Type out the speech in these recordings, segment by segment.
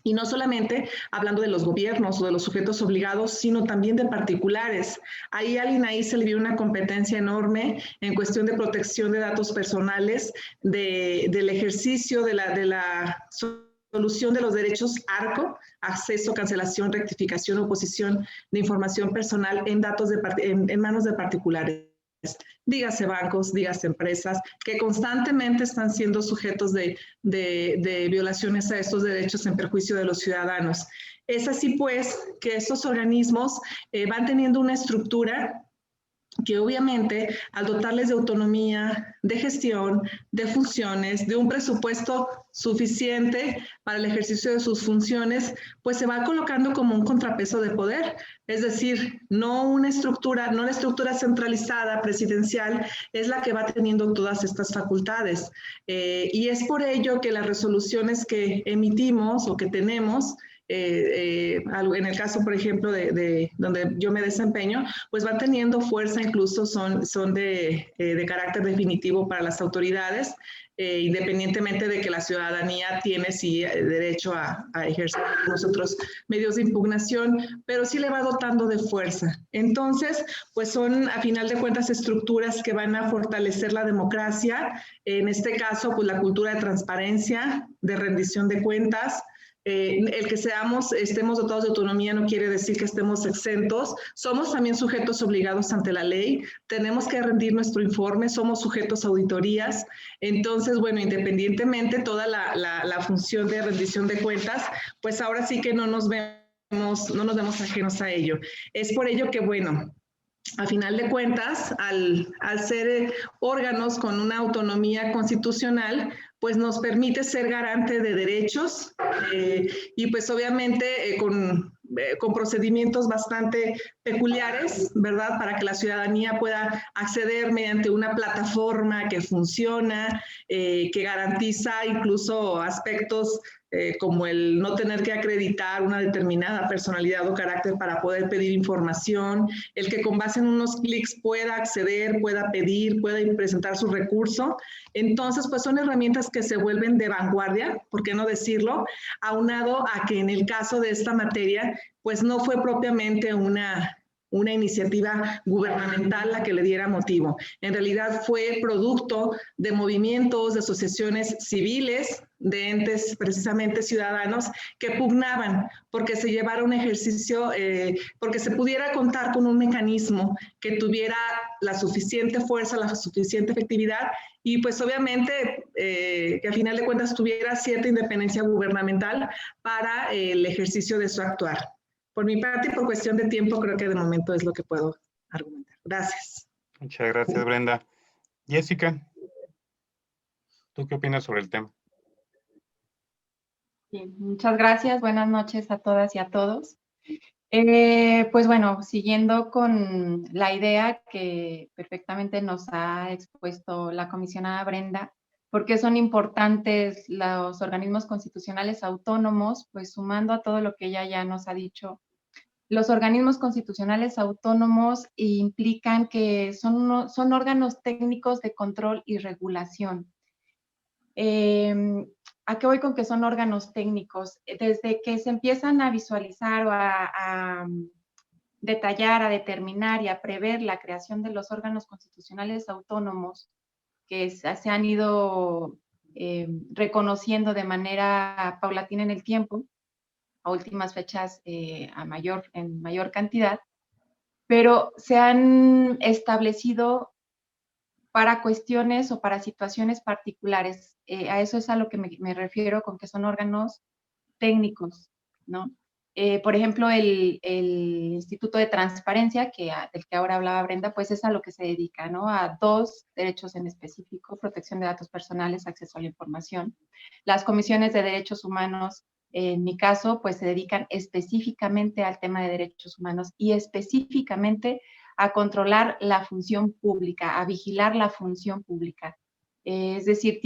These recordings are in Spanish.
Y no solamente hablando de los gobiernos o de los sujetos obligados, sino también de particulares. Ahí al INAI se le dio una competencia enorme en cuestión de protección de datos personales, del ejercicio de la solución de los derechos ARCO, acceso, cancelación, rectificación, oposición de información personal en datos en manos de particulares. Dígase bancos, dígase empresas, que constantemente están siendo sujetos de violaciones a estos derechos en perjuicio de los ciudadanos. Es así pues que estos organismos van teniendo una estructura que obviamente al dotarles de autonomía, de gestión, de funciones, de un presupuesto suficiente para el ejercicio de sus funciones, pues se va colocando como un contrapeso de poder. Es decir, no la estructura centralizada presidencial es la que va teniendo todas estas facultades. Y es por ello que las resoluciones que emitimos o que tenemos, en el caso, por ejemplo, de donde yo me desempeño, pues van teniendo fuerza, incluso son de carácter definitivo para las autoridades, independientemente de que la ciudadanía tiene sí derecho a ejercer los otros medios de impugnación, pero sí le va dotando de fuerza. Entonces, pues son a final de cuentas estructuras que van a fortalecer la democracia, en este caso, pues la cultura de transparencia, de rendición de cuentas. El que estemos dotados de autonomía no quiere decir que estemos exentos, somos también sujetos obligados ante la ley, tenemos que rendir nuestro informe, somos sujetos a auditorías. Entonces, bueno, independientemente toda la función de rendición de cuentas, pues ahora sí que no nos vemos ajenos a ello. Es por ello que, bueno, a final de cuentas, al ser órganos con una autonomía constitucional, pues nos permite ser garante de derechos y pues obviamente con procedimientos bastante peculiares, ¿verdad? Para que la ciudadanía pueda acceder mediante una plataforma que funciona, que garantiza incluso aspectos como el no tener que acreditar una determinada personalidad o carácter para poder pedir información, el que con base en unos clics pueda acceder, pueda pedir, pueda presentar su recurso. Entonces, pues son herramientas que se vuelven de vanguardia, ¿por qué no decirlo? Aunado a que en el caso de esta materia, pues no fue propiamente una iniciativa gubernamental la que le diera motivo. En realidad fue producto de movimientos, de asociaciones civiles, de entes precisamente ciudadanos que pugnaban porque se llevara un ejercicio, porque se pudiera contar con un mecanismo que tuviera la suficiente fuerza, la suficiente efectividad y pues obviamente que a final de cuentas tuviera cierta independencia gubernamental para el ejercicio de su actuar. Por mi parte y por cuestión de tiempo, creo que de momento es lo que puedo argumentar. Gracias. Muchas gracias, Brenda. Jessica, ¿tú qué opinas sobre el tema? Sí, muchas gracias. Buenas noches a todas y a todos. Pues bueno, siguiendo con la idea que perfectamente nos ha expuesto la comisionada Brenda, ¿por qué son importantes los organismos constitucionales autónomos? Pues sumando a todo lo que ella ya nos ha dicho, los organismos constitucionales autónomos implican que son órganos técnicos de control y regulación. ¿A qué voy con que son órganos técnicos? Desde que se empiezan a visualizar o a detallar, a determinar y a prever la creación de los órganos constitucionales autónomos que se han ido reconociendo de manera paulatina en el tiempo, a últimas fechas en mayor cantidad, pero se han establecido para cuestiones o para situaciones particulares. A eso es a lo que me refiero con que son órganos técnicos, ¿no? Por ejemplo, el Instituto de Transparencia, del que ahora hablaba Brenda, pues es a lo que se dedica, ¿no? A dos derechos en específico: protección de datos personales, acceso a la información. Las comisiones de derechos humanos, en mi caso, pues se dedican específicamente al tema de derechos humanos y específicamente a controlar la función pública, a vigilar la función pública. Es decir,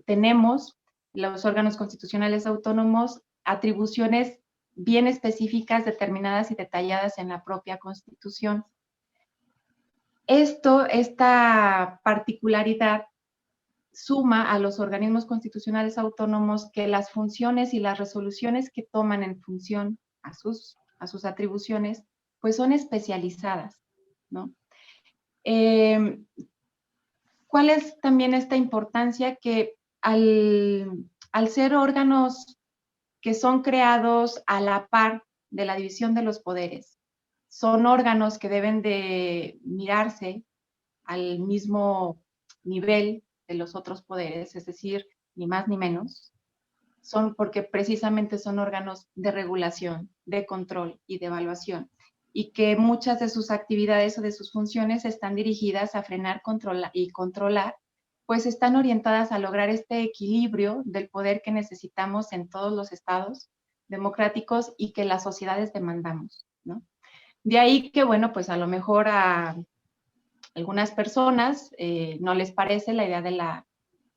tenemos los órganos constitucionales autónomos atribuciones bien específicas, determinadas y detalladas en la propia Constitución. Esta particularidad suma a los organismos constitucionales autónomos que las funciones y las resoluciones que toman en función a sus atribuciones, pues son especializadas, ¿no? ¿Cuál es también esta importancia? Que al ser órganos que son creados a la par de la división de los poderes, son órganos que deben de mirarse al mismo nivel de los otros poderes, es decir, ni más ni menos, son porque precisamente son órganos de regulación, de control y de evaluación, y que muchas de sus actividades o de sus funciones están dirigidas a frenar y controlar, pues están orientadas a lograr este equilibrio del poder que necesitamos en todos los estados democráticos y que las sociedades demandamos, ¿no? De ahí que, bueno, pues a lo mejor a algunas personas no les parece la idea de la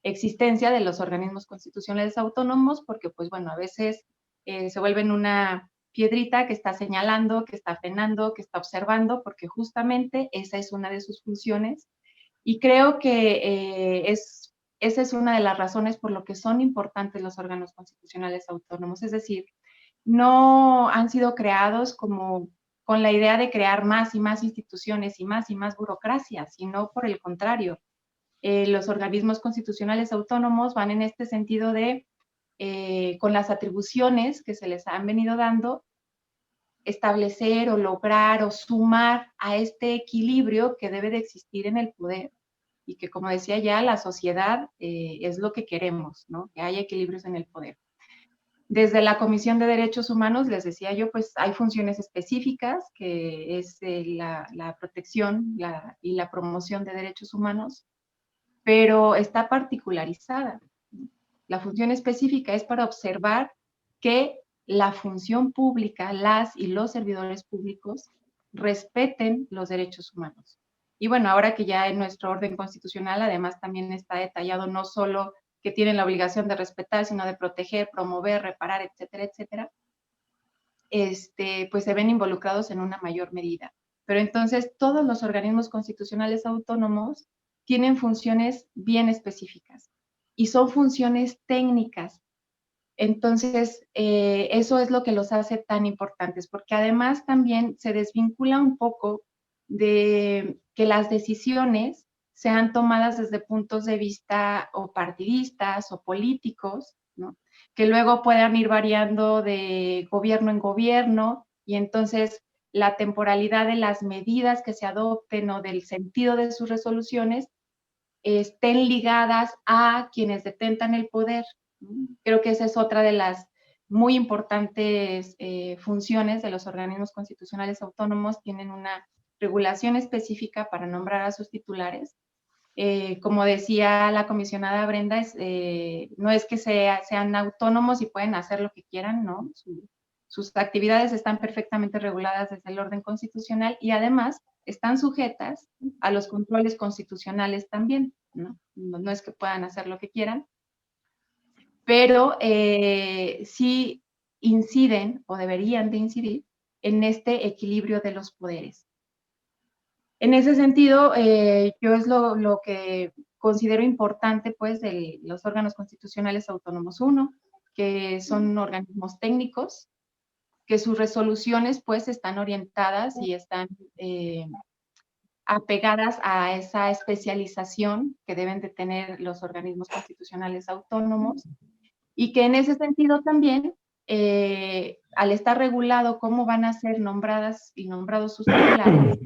existencia de los organismos constitucionales autónomos, porque pues bueno, a veces se vuelven una piedrita que está señalando, que está frenando, que está observando, porque justamente esa es una de sus funciones. Y creo que esa es una de las razones por lo que son importantes los órganos constitucionales autónomos. Es decir, no han sido creados como con la idea de crear más y más instituciones y más burocracia, sino por el contrario. Los organismos constitucionales autónomos van en este sentido de, con las atribuciones que se les han venido dando, establecer o lograr o sumar a este equilibrio que debe de existir en el poder y que, como decía ya, la sociedad es lo que queremos, ¿no? Que haya equilibrios en el poder. Desde la Comisión de Derechos Humanos, les decía yo, pues hay funciones específicas, que es la protección y la promoción de derechos humanos, pero está particularizada. La función específica es para observar que la función pública, las y los servidores públicos, respeten los derechos humanos. Y bueno, ahora que ya en nuestro orden constitucional además también está detallado no solo que tienen la obligación de respetar, sino de proteger, promover, reparar, etcétera, etcétera, pues se ven involucrados en una mayor medida. Pero entonces todos los organismos constitucionales autónomos tienen funciones bien específicas y son funciones técnicas. Entonces, eso es lo que los hace tan importantes, porque además también se desvincula un poco de que las decisiones sean tomadas desde puntos de vista o partidistas o políticos, ¿no? Que luego puedan ir variando de gobierno en gobierno y entonces la temporalidad de las medidas que se adopten o del sentido de sus resoluciones estén ligadas a quienes detentan el poder. Creo que esa es otra de las muy importantes funciones de los organismos constitucionales autónomos. Tienen una regulación específica para nombrar a sus titulares. Como decía la comisionada Brenda, no es que sean autónomos y pueden hacer lo que quieran, ¿no? Sus actividades están perfectamente reguladas desde el orden constitucional y además están sujetas a los controles constitucionales también, ¿no? No es que puedan hacer lo que quieran, pero sí inciden o deberían de incidir en este equilibrio de los poderes. En ese sentido, yo es lo que considero importante, pues, de los órganos constitucionales autónomos. Uno, que son organismos técnicos, que sus resoluciones, pues, están orientadas y están apegadas a esa especialización que deben de tener los organismos constitucionales autónomos y que en ese sentido también, al estar regulado cómo van a ser nombradas y nombrados sus titulares,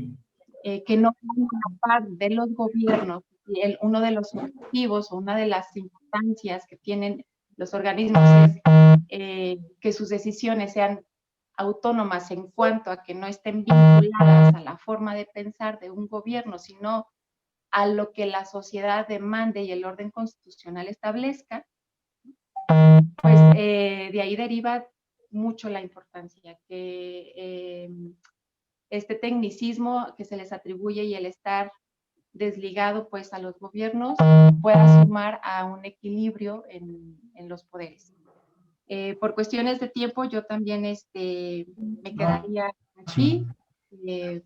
que no forman parte de los gobiernos, y uno de los objetivos o una de las importancias que tienen los organismos es que sus decisiones sean autónomas en cuanto a que no estén vinculadas a la forma de pensar de un gobierno, sino a lo que la sociedad demande y el orden constitucional establezca, pues de ahí deriva mucho la importancia que este tecnicismo que se les atribuye y el estar desligado pues a los gobiernos pueda sumar a un equilibrio en los poderes. Por cuestiones de tiempo yo también me quedaría aquí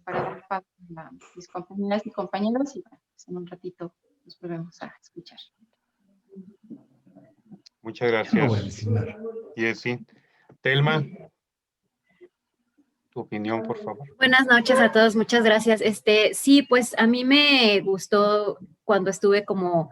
para dar paso a mis compañeras y compañeros y pues, en un ratito nos volvemos a escuchar. Muchas No voy a gracias, designar. Jessy. Telma, tu opinión, por favor. Buenas noches a todos, muchas gracias. Sí, pues a mí me gustó cuando estuve como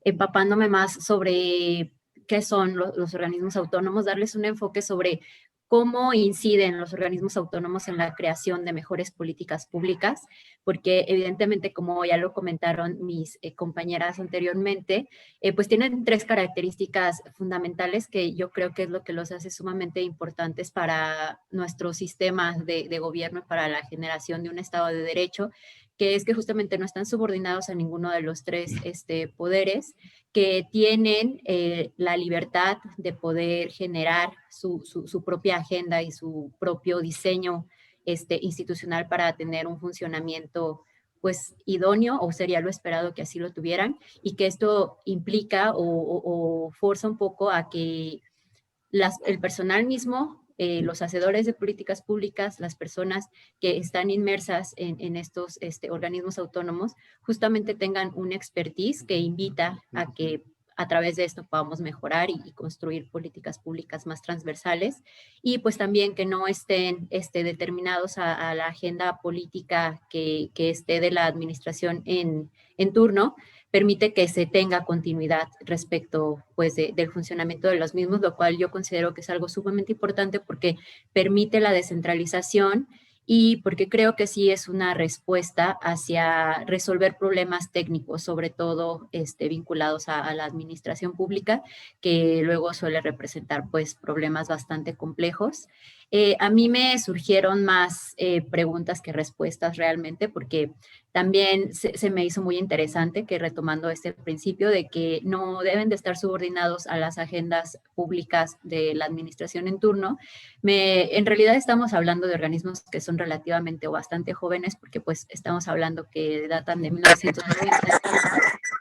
empapándome más sobre qué son los organismos autónomos, darles un enfoque sobre cómo inciden los organismos autónomos en la creación de mejores políticas públicas, porque evidentemente, como ya lo comentaron mis compañeras anteriormente, pues tienen tres características fundamentales que yo creo que es lo que los hace sumamente importantes para nuestro sistema de gobierno y para la generación de un Estado de Derecho, que es que justamente no están subordinados a ninguno de los tres poderes, que tienen la libertad de poder generar su propia agenda y su propio diseño institucional para tener un funcionamiento pues idóneo, o sería lo esperado que así lo tuvieran, y que esto implica o forza un poco a que el personal mismo, los hacedores de políticas públicas, las personas que están inmersas en estos organismos autónomos, justamente tengan un expertise que invita a que a través de esto podamos mejorar y construir políticas públicas más transversales, y pues también que no estén determinados a la agenda política que esté de la administración en turno, permite que se tenga continuidad respecto pues del funcionamiento de los mismos, lo cual yo considero que es algo sumamente importante porque permite la descentralización y porque creo que sí es una respuesta hacia resolver problemas técnicos, sobre todo vinculados a la administración pública, que luego suele representar pues problemas bastante complejos. A mí me surgieron más preguntas que respuestas realmente, porque también se me hizo muy interesante que, retomando este principio de que no deben de estar subordinados a las agendas públicas de la administración en turno, en realidad estamos hablando de organismos que son relativamente o bastante jóvenes, porque pues estamos hablando que datan de 1990.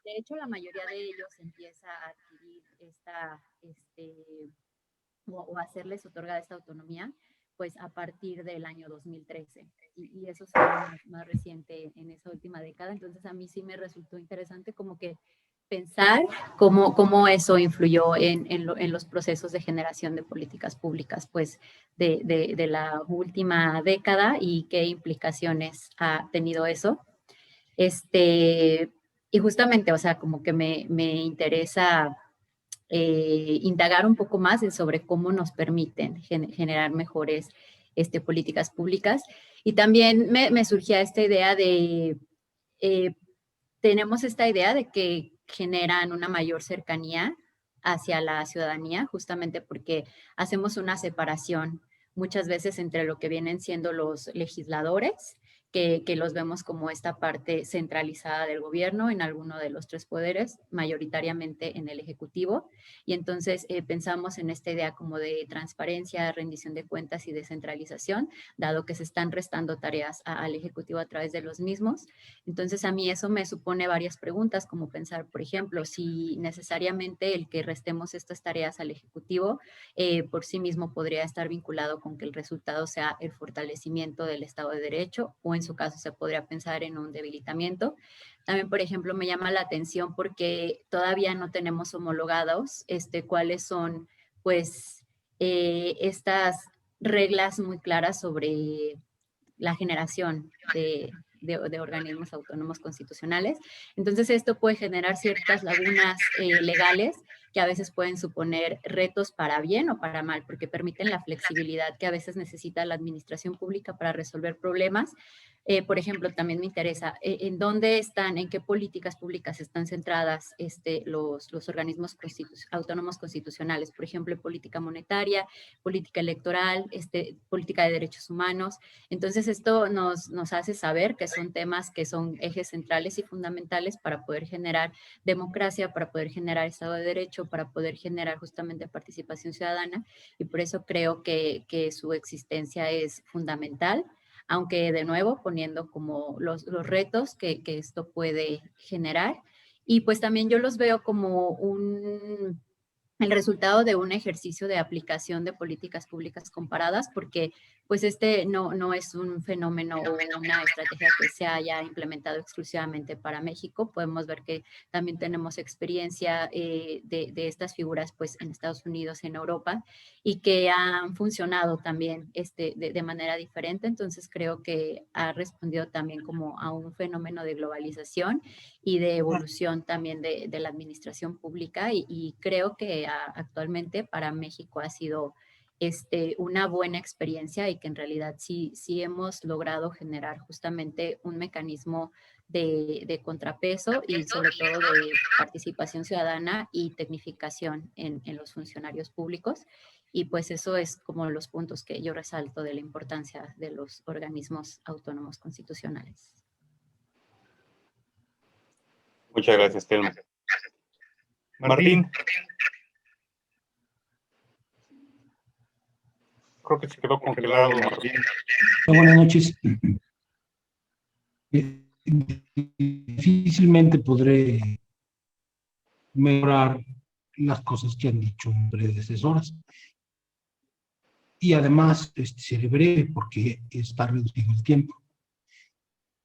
De hecho, la mayoría de ellos empieza a adquirir o hacerles otorgada esta autonomía pues a partir del año 2013, y eso será más reciente en esa última década. Entonces a mí sí me resultó interesante como que pensar cómo eso influyó en los procesos de generación de políticas públicas pues de la última década y qué implicaciones ha tenido eso. Y justamente, o sea, como que me interesa indagar un poco más sobre cómo nos permiten generar mejores políticas públicas. Y también me surgía esta idea de, tenemos esta idea de que generan una mayor cercanía hacia la ciudadanía, justamente porque hacemos una separación muchas veces entre lo que vienen siendo los legisladores, que los vemos como esta parte centralizada del gobierno en alguno de los tres poderes, mayoritariamente en el Ejecutivo, y entonces pensamos en esta idea como de transparencia, rendición de cuentas y descentralización, dado que se están restando tareas al Ejecutivo a través de los mismos. Entonces a mí eso me supone varias preguntas, como pensar, por ejemplo, si necesariamente el que restemos estas tareas al Ejecutivo por sí mismo podría estar vinculado con que el resultado sea el fortalecimiento del Estado de Derecho, o en su caso se podría pensar en un debilitamiento. También, por ejemplo, me llama la atención porque todavía no tenemos homologados cuáles son, pues, estas reglas muy claras sobre la generación de organismos autónomos constitucionales. Entonces, esto puede generar ciertas lagunas legales que a veces pueden suponer retos para bien o para mal, porque permiten la flexibilidad que a veces necesita la administración pública para resolver problemas. Por ejemplo, también me interesa en dónde están, en qué políticas públicas están centradas los organismos autónomos constitucionales, por ejemplo, política monetaria, política electoral, política de derechos humanos. Entonces, esto nos hace saber que son temas que son ejes centrales y fundamentales para poder generar democracia, para poder generar Estado de Derecho, para poder generar justamente participación ciudadana, y por eso creo que su existencia es fundamental, aunque de nuevo poniendo como los retos que esto puede generar. Y pues también yo los veo como el resultado de un ejercicio de aplicación de políticas públicas comparadas, porque pues no es un fenómeno o una estrategia que se haya implementado exclusivamente para México. Podemos ver que también tenemos experiencia de estas figuras pues en Estados Unidos, en Europa, y que han funcionado también de manera diferente. Entonces creo que ha respondido también como a un fenómeno de globalización y de evolución también de la administración pública, y creo que actualmente para México ha sido una buena experiencia, y que en realidad sí hemos logrado generar justamente un mecanismo de contrapeso y sobre todo de participación ciudadana y tecnificación en los funcionarios públicos. Y pues eso es como los puntos que yo resalto de la importancia de los organismos autónomos constitucionales. Muchas gracias, Telma. Martín. Creo que se quedó congelado, Martín. Buenas noches. Difícilmente podré mejorar las cosas que han dicho predecesoras. Y además, seré breve porque está reducido el tiempo.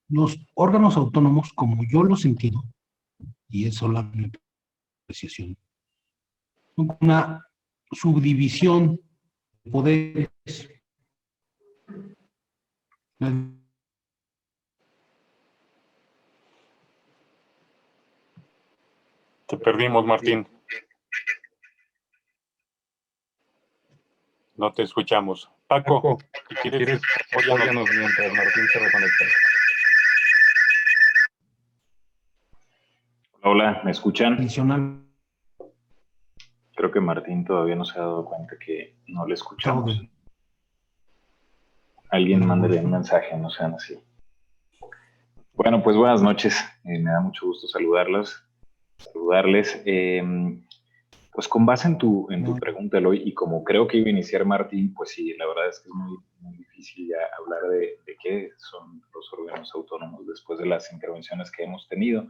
Los órganos autónomos, como yo los entiendo, y es solamente apreciación, son una subdivisión de poderes. Te perdimos, Martín. No te escuchamos. Paco, si quieres, apóyanos mientras Martín se reconecta. Hola, ¿me escuchan? Adicional. Creo que Martín todavía no se ha dado cuenta que no le escuchamos. Alguien mándele un mensaje, no sean así. Bueno, pues buenas noches. Me da mucho gusto saludarles. Pues con base en tu pregunta, Eloy, y como creo que iba a iniciar Martín, pues sí, la verdad es que es muy difícil ya hablar de qué son los órganos autónomos después de las intervenciones que hemos tenido.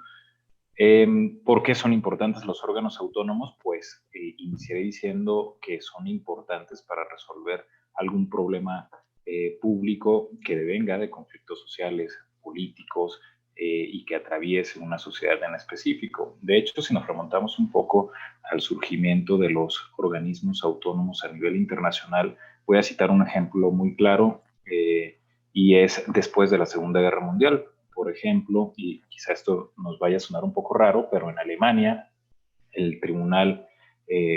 ¿Por qué son importantes los órganos autónomos? Pues iniciaré diciendo que son importantes para resolver algún problema público que devenga de conflictos sociales, políticos, y que atraviese una sociedad en específico. De hecho, si nos remontamos un poco al surgimiento de los organismos autónomos a nivel internacional, voy a citar un ejemplo muy claro, y es después de la Segunda Guerra Mundial. Por ejemplo, y quizá esto nos vaya a sonar un poco raro, pero en Alemania, el Tribunal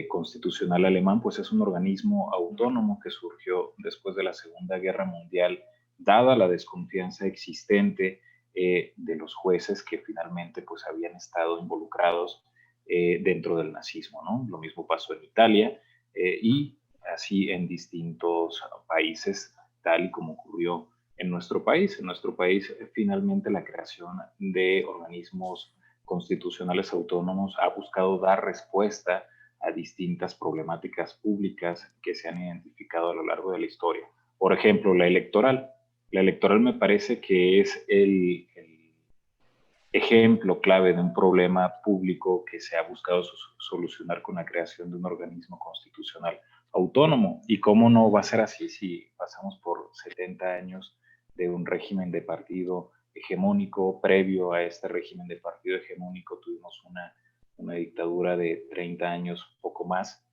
Constitucional Alemán, pues es un organismo autónomo que surgió después de la Segunda Guerra Mundial, dada la desconfianza existente de los jueces que finalmente pues habían estado involucrados dentro del nazismo, ¿no? Lo mismo pasó en Italia y así en distintos países, tal y como ocurrió en nuestro país. En nuestro país, finalmente, la creación de organismos constitucionales autónomos ha buscado dar respuesta a distintas problemáticas públicas que se han identificado a lo largo de la historia. Por ejemplo, la electoral. La electoral me parece que es el ejemplo clave de un problema público que se ha buscado solucionar con la creación de un organismo constitucional autónomo. ¿Y cómo no va a ser así si pasamos por 70 años de un régimen de partido hegemónico? Previo a este régimen de partido hegemónico tuvimos una dictadura de 30 años, poco más,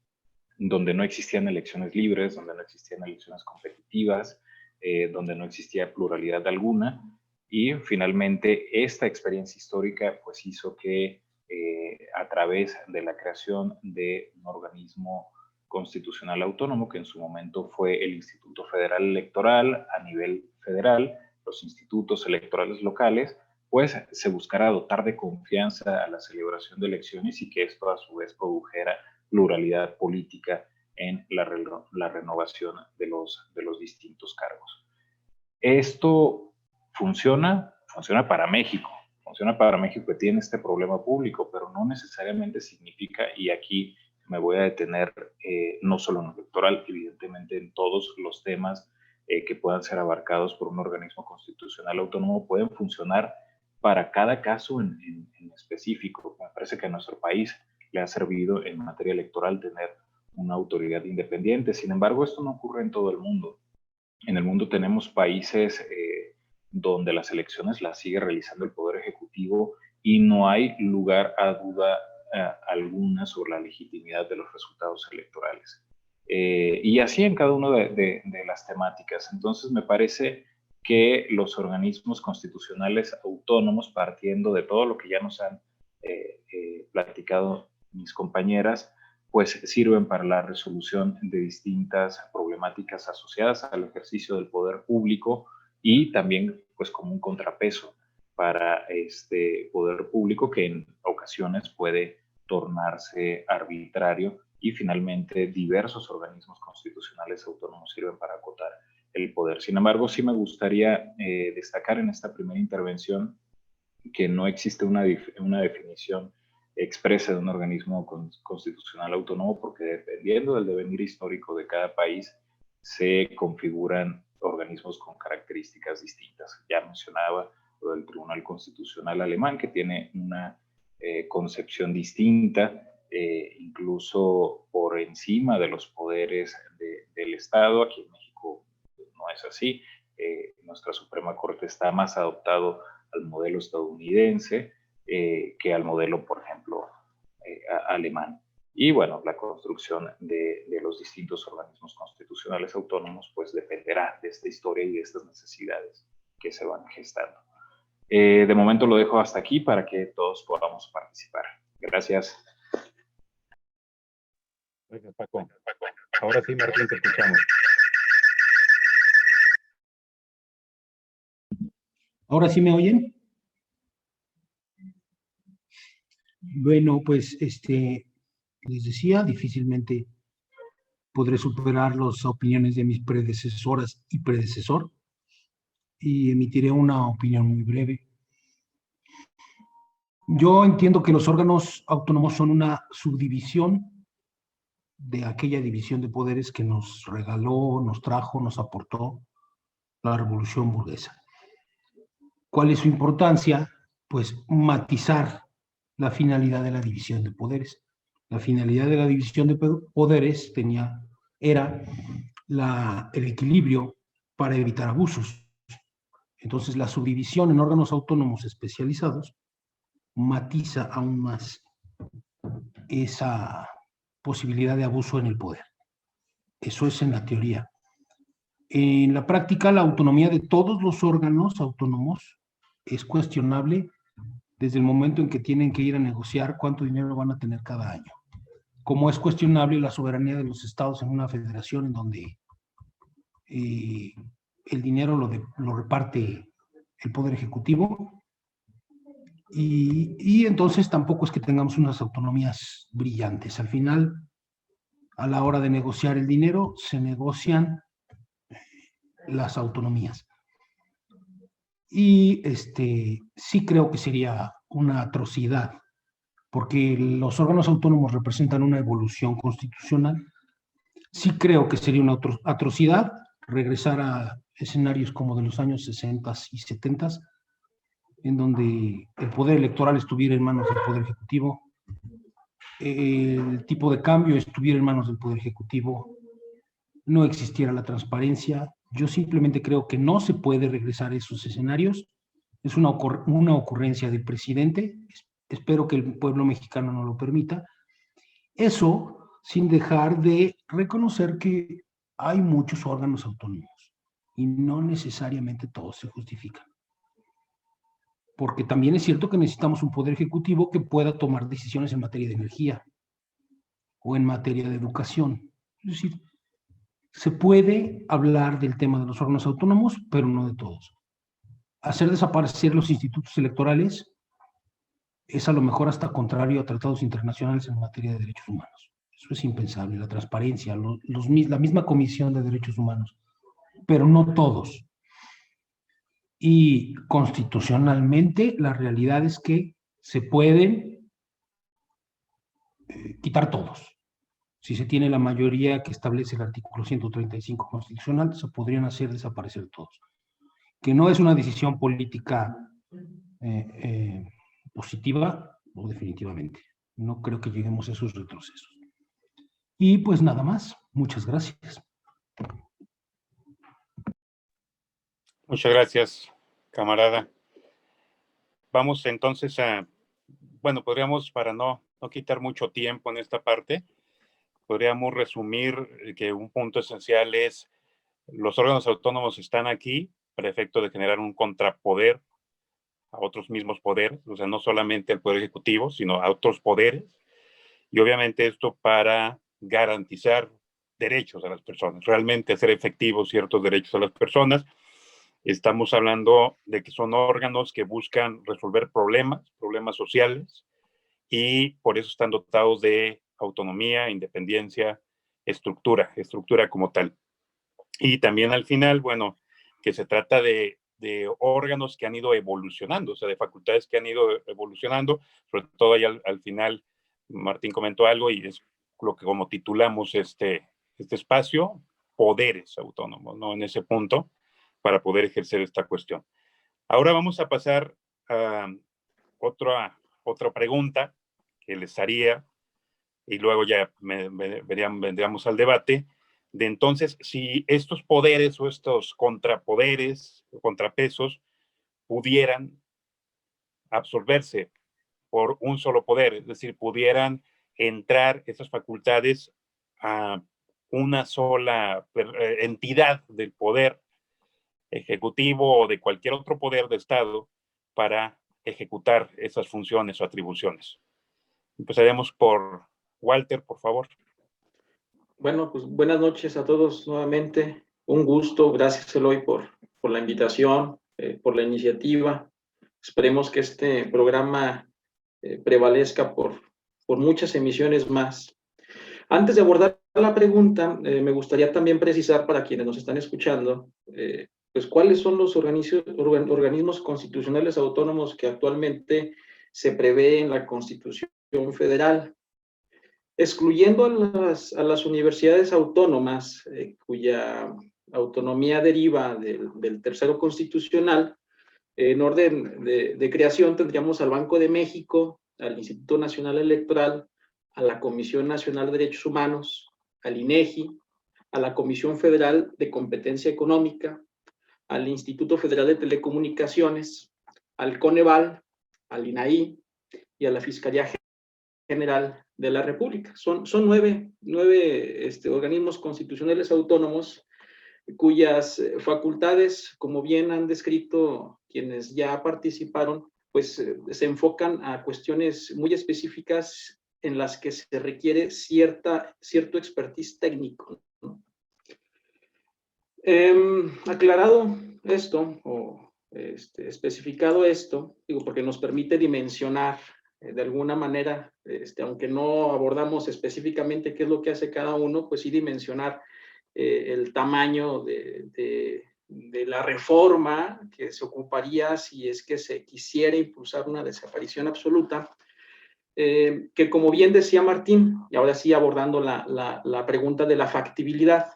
donde no existían elecciones libres, donde no existían elecciones competitivas, donde no existía pluralidad alguna, y finalmente esta experiencia histórica pues hizo que a través de la creación de un organismo constitucional autónomo, que en su momento fue el Instituto Federal Electoral a nivel federal, los institutos electorales locales, pues se buscara dotar de confianza a la celebración de elecciones y que esto a su vez produjera pluralidad política en la renovación de los distintos cargos. Esto funciona para México que tiene este problema público, pero no necesariamente significa, y aquí me voy a detener no solo en lo electoral, evidentemente en todos los temas que puedan ser abarcados por un organismo constitucional autónomo, pueden funcionar para cada caso en específico. Me parece que en nuestro país le ha servido en materia electoral tener una autoridad independiente. Sin embargo, esto no ocurre en todo el mundo. En el mundo tenemos países donde las elecciones las sigue realizando el Poder Ejecutivo y no hay lugar a duda alguna sobre la legitimidad de los resultados electorales. Y así en cada una de las temáticas. Entonces me parece que los organismos constitucionales autónomos, partiendo de todo lo que ya nos han platicado mis compañeras, pues sirven para la resolución de distintas problemáticas asociadas al ejercicio del poder público y también pues como un contrapeso para este poder público que en ocasiones puede tornarse arbitrario, y finalmente diversos organismos constitucionales autónomos sirven para acotar el poder. Sin embargo, sí me gustaría destacar en esta primera intervención que no existe una definición expresa de un organismo constitucional autónomo, porque dependiendo del devenir histórico de cada país se configuran organismos con características distintas. Ya mencionaba lo del Tribunal Constitucional Alemán, que tiene una concepción distinta, incluso por encima de los poderes del Estado. Aquí en México no es así. Nuestra Suprema Corte está más adoptado al modelo estadounidense que al modelo, por ejemplo, alemán. Y bueno, la construcción de los distintos organismos constitucionales autónomos pues dependerá de esta historia y de estas necesidades que se van gestando. De momento lo dejo hasta aquí para que todos podamos participar. Gracias. Gracias, Paco. Ahora sí, Martín, te escuchamos. ¿Ahora sí me oyen? Bueno, pues les decía, difícilmente podré superar las opiniones de mis predecesoras y predecesor, y emitiré una opinión muy breve. Yo entiendo que los órganos autónomos son una subdivisión de aquella división de poderes que nos regaló, nos trajo, nos aportó la Revolución Burguesa. ¿Cuál es su importancia? Pues matizar la finalidad de la división de poderes. La finalidad de la división de poderes era el equilibrio para evitar abusos. Entonces, la subdivisión en órganos autónomos especializados matiza aún más esa posibilidad de abuso en el poder. Eso es en la teoría. En la práctica, la autonomía de todos los órganos autónomos es cuestionable desde el momento en que tienen que ir a negociar cuánto dinero van a tener cada año. Como es cuestionable la soberanía de los estados en una federación en donde el dinero lo reparte el Poder Ejecutivo, y entonces tampoco es que tengamos unas autonomías brillantes. Al final, a la hora de negociar el dinero, se negocian las autonomías. Y sí creo que sería una atrocidad, porque los órganos autónomos representan una evolución constitucional. Sí creo que sería una atrocidad regresar a escenarios como de los años 60 y 70, en donde el poder electoral estuviera en manos del Poder Ejecutivo, el tipo de cambio estuviera en manos del Poder Ejecutivo, no existiera la transparencia. Yo simplemente creo que no se puede regresar a esos escenarios. Es una ocurrencia del presidente. Espero que el pueblo mexicano no lo permita. Eso sin dejar de reconocer que hay muchos órganos autónomos y no necesariamente todos se justifican. Porque también es cierto que necesitamos un poder ejecutivo que pueda tomar decisiones en materia de energía o en materia de educación. Es decir, se puede hablar del tema de los órganos autónomos, pero no de todos. Hacer desaparecer los institutos electorales es a lo mejor hasta contrario a tratados internacionales en materia de derechos humanos. Eso es impensable, la transparencia, la misma Comisión de Derechos Humanos, pero no todos. Y constitucionalmente la realidad es que se pueden quitar todos. Si se tiene la mayoría que establece el artículo 135 constitucional, se podrían hacer desaparecer todos. Que no es una decisión política positiva, no, definitivamente. No creo que lleguemos a esos retrocesos. Y pues nada más. Muchas gracias. Muchas gracias, camarada. Vamos entonces a, bueno, podríamos, para no quitar mucho tiempo en esta parte, podríamos resumir que un punto esencial es los órganos autónomos están aquí para efecto de generar un contrapoder a otros mismos poderes, o sea, no solamente al Poder Ejecutivo, sino a otros poderes, y obviamente esto para garantizar derechos a las personas, realmente hacer efectivos ciertos derechos a las personas. Estamos hablando de que son órganos que buscan resolver problemas sociales, y por eso están dotados de autonomía, independencia, estructura como tal. Y también al final, bueno, que se trata de órganos que han ido evolucionando, o sea, de facultades que han ido evolucionando, sobre todo ahí al final Martín comentó algo y es lo que como titulamos este espacio, poderes autónomos, ¿no? En ese punto, para poder ejercer esta cuestión. Ahora vamos a pasar a otra pregunta que les haría y luego ya vendríamos al debate de entonces si estos poderes o estos contrapoderes o contrapesos pudieran absorberse por un solo poder, es decir, pudieran entrar esas facultades a una sola entidad del poder ejecutivo o de cualquier otro poder de Estado para ejecutar esas funciones o atribuciones. Empezaremos por Walter, por favor. Bueno, pues buenas noches a todos nuevamente. Un gusto, gracias Eloy por la invitación, por la iniciativa. Esperemos que este programa prevalezca por muchas emisiones más. Antes de abordar la pregunta, me gustaría también precisar para quienes nos están escuchando, pues cuáles son los organismos constitucionales autónomos que actualmente se prevé en la Constitución Federal. Excluyendo a las universidades autónomas, cuya autonomía deriva del tercero constitucional, en orden de creación tendríamos al Banco de México, al Instituto Nacional Electoral, a la Comisión Nacional de Derechos Humanos, al INEGI, a la Comisión Federal de Competencia Económica, al Instituto Federal de Telecomunicaciones, al Coneval, al INAI y a la Fiscalía General de la República. Son nueve organismos constitucionales autónomos cuyas facultades, como bien han descrito quienes ya participaron, pues se enfocan a cuestiones muy específicas en las que se requiere cierto expertise técnico, ¿no? Aclarado esto, o especificado esto, digo, porque nos permite dimensionar de alguna manera, aunque no abordamos específicamente qué es lo que hace cada uno, pues sí dimensionar el tamaño de la reforma que se ocuparía si es que se quisiera impulsar una desaparición absoluta, que como bien decía Martín, y ahora sí abordando la pregunta de la factibilidad,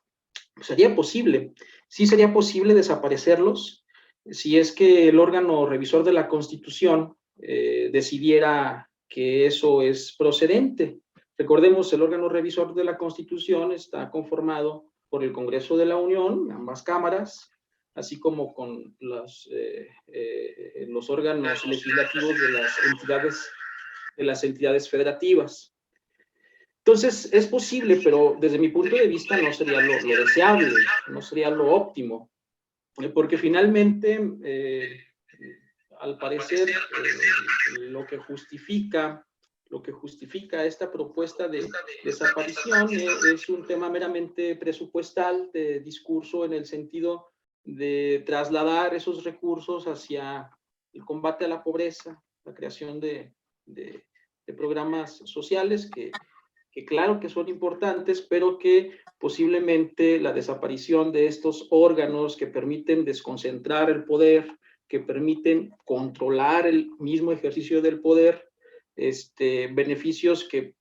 pues sería posible, sí sería posible desaparecerlos si es que el órgano revisor de la Constitución decidiera que eso es procedente. Recordemos, el órgano revisor de la Constitución está conformado por el Congreso de la Unión, ambas cámaras, así como con los órganos legislativos de las entidades federativas. Entonces, es posible, pero desde mi punto de vista no sería lo deseable, no sería lo óptimo, porque finalmente, al parecer, lo que justifica esta propuesta de desaparición es un tema meramente presupuestal, de discurso en el sentido de trasladar esos recursos hacia el combate a la pobreza, la creación de programas sociales que claro que son importantes, pero que posiblemente la desaparición de estos órganos que permiten desconcentrar el poder, que permiten controlar el mismo ejercicio del poder, beneficios que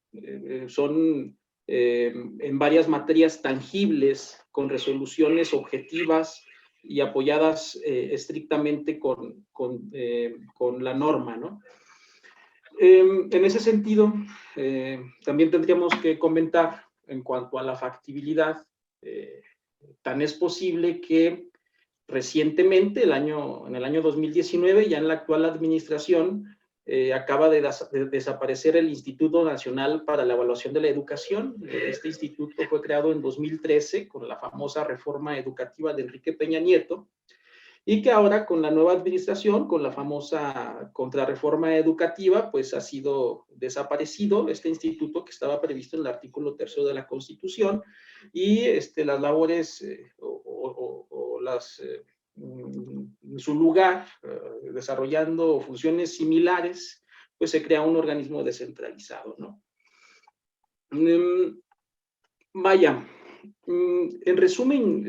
son en varias materias tangibles, con resoluciones objetivas y apoyadas estrictamente con la norma, ¿no? En ese sentido, también tendríamos que comentar en cuanto a la factibilidad. Tan es posible que recientemente, en el año 2019, ya en la actual administración, acaba de desaparecer el Instituto Nacional para la Evaluación de la Educación. Este instituto fue creado en 2013 con la famosa reforma educativa de Enrique Peña Nieto, y que ahora con la nueva administración, con la famosa contrarreforma educativa, pues ha sido desaparecido este instituto que estaba previsto en el artículo 3 de la Constitución, y las labores en su lugar, desarrollando funciones similares, pues se crea un organismo descentralizado, ¿no? Vaya, en resumen,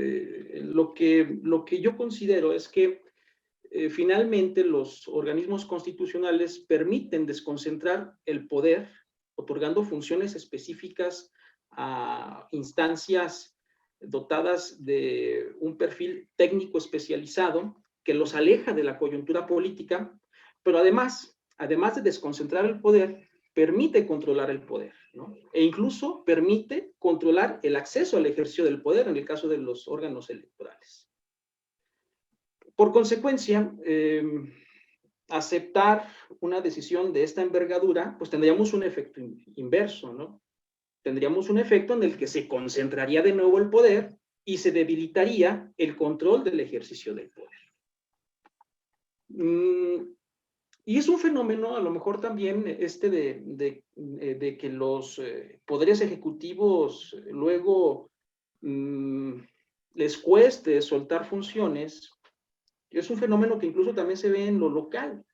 lo que yo considero es que finalmente los organismos constitucionales permiten desconcentrar el poder, otorgando funciones específicas a instancias dotadas de un perfil técnico especializado que los aleja de la coyuntura política, pero además de desconcentrar el poder, permite controlar el poder, ¿no? E incluso permite controlar el acceso al ejercicio del poder en el caso de los órganos electorales. Por consecuencia, aceptar una decisión de esta envergadura, pues tendríamos un efecto inverso, ¿no? Tendríamos un efecto en el que se concentraría de nuevo el poder y se debilitaría el control del ejercicio del poder. Y es un fenómeno, a lo mejor también, de que los poderes ejecutivos luego les cueste soltar funciones. Es un fenómeno que incluso también se ve en lo local,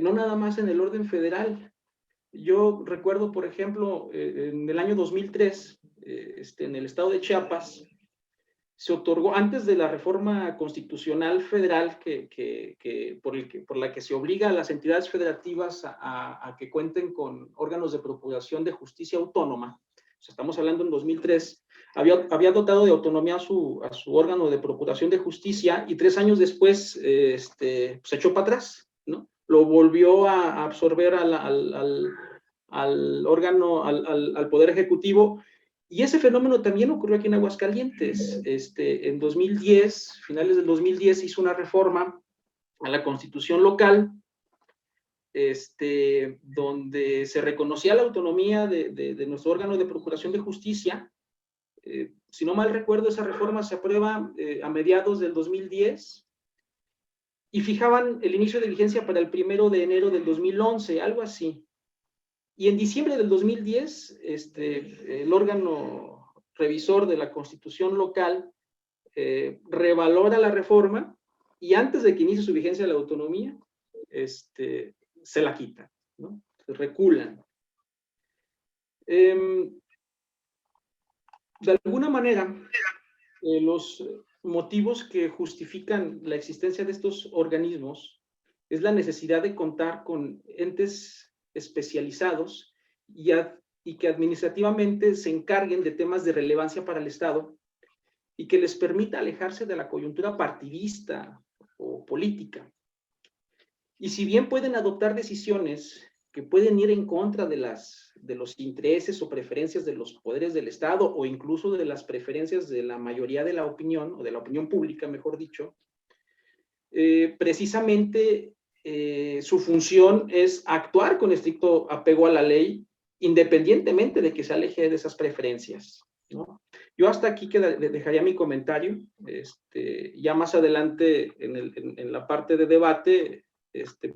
no nada más en el orden federal. Yo recuerdo, por ejemplo, en el año 2003, en el estado de Chiapas, se otorgó, antes de la reforma constitucional federal por la que se obliga a las entidades federativas a que cuenten con órganos de procuración de justicia autónoma, o sea, estamos hablando en 2003, había dotado de autonomía a su órgano de procuración de justicia, y 3 años después se echó para atrás, ¿no? Lo volvió a absorber al órgano, al Poder Ejecutivo. Y ese fenómeno también ocurrió aquí en Aguascalientes. En 2010, finales del 2010, hizo una reforma a la Constitución local, donde se reconocía la autonomía de nuestro órgano de procuración de justicia. Si no mal recuerdo, esa reforma se aprueba a mediados del 2010, y fijaban el inicio de vigencia para el 1 de enero del 2011, algo así. Y en diciembre del 2010, el órgano revisor de la Constitución local revalora la reforma, y antes de que inicie su vigencia la autonomía, se la quitan, ¿no? Se reculan. De alguna manera, los motivos que justifican la existencia de estos organismos es la necesidad de contar con entes especializados y que administrativamente se encarguen de temas de relevancia para el Estado, y que les permita alejarse de la coyuntura partidista o política. Y si bien pueden adoptar decisiones que pueden ir en contra de los intereses o preferencias de los poderes del Estado, o incluso de las preferencias de la mayoría de la opinión, o de la opinión pública, mejor dicho, precisamente su función es actuar con estricto apego a la ley, independientemente de que se aleje de esas preferencias, ¿no? Yo hasta aquí dejaría mi comentario. Ya más adelante, en la parte de debate,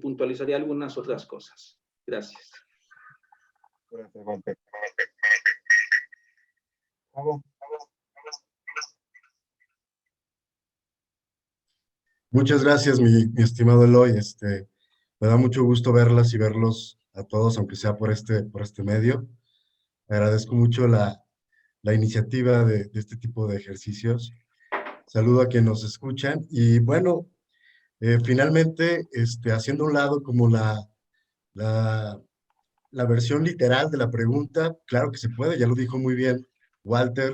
puntualizaría algunas otras cosas. Gracias. Muchas gracias, mi estimado Eloy. Me da mucho gusto verlas y verlos a todos, aunque sea por este medio. Agradezco mucho la iniciativa de este tipo de ejercicios. Saludo a quienes nos escuchan. Y bueno, finalmente, haciendo a un lado como la versión literal de la pregunta, claro que se puede, ya lo dijo muy bien Walter,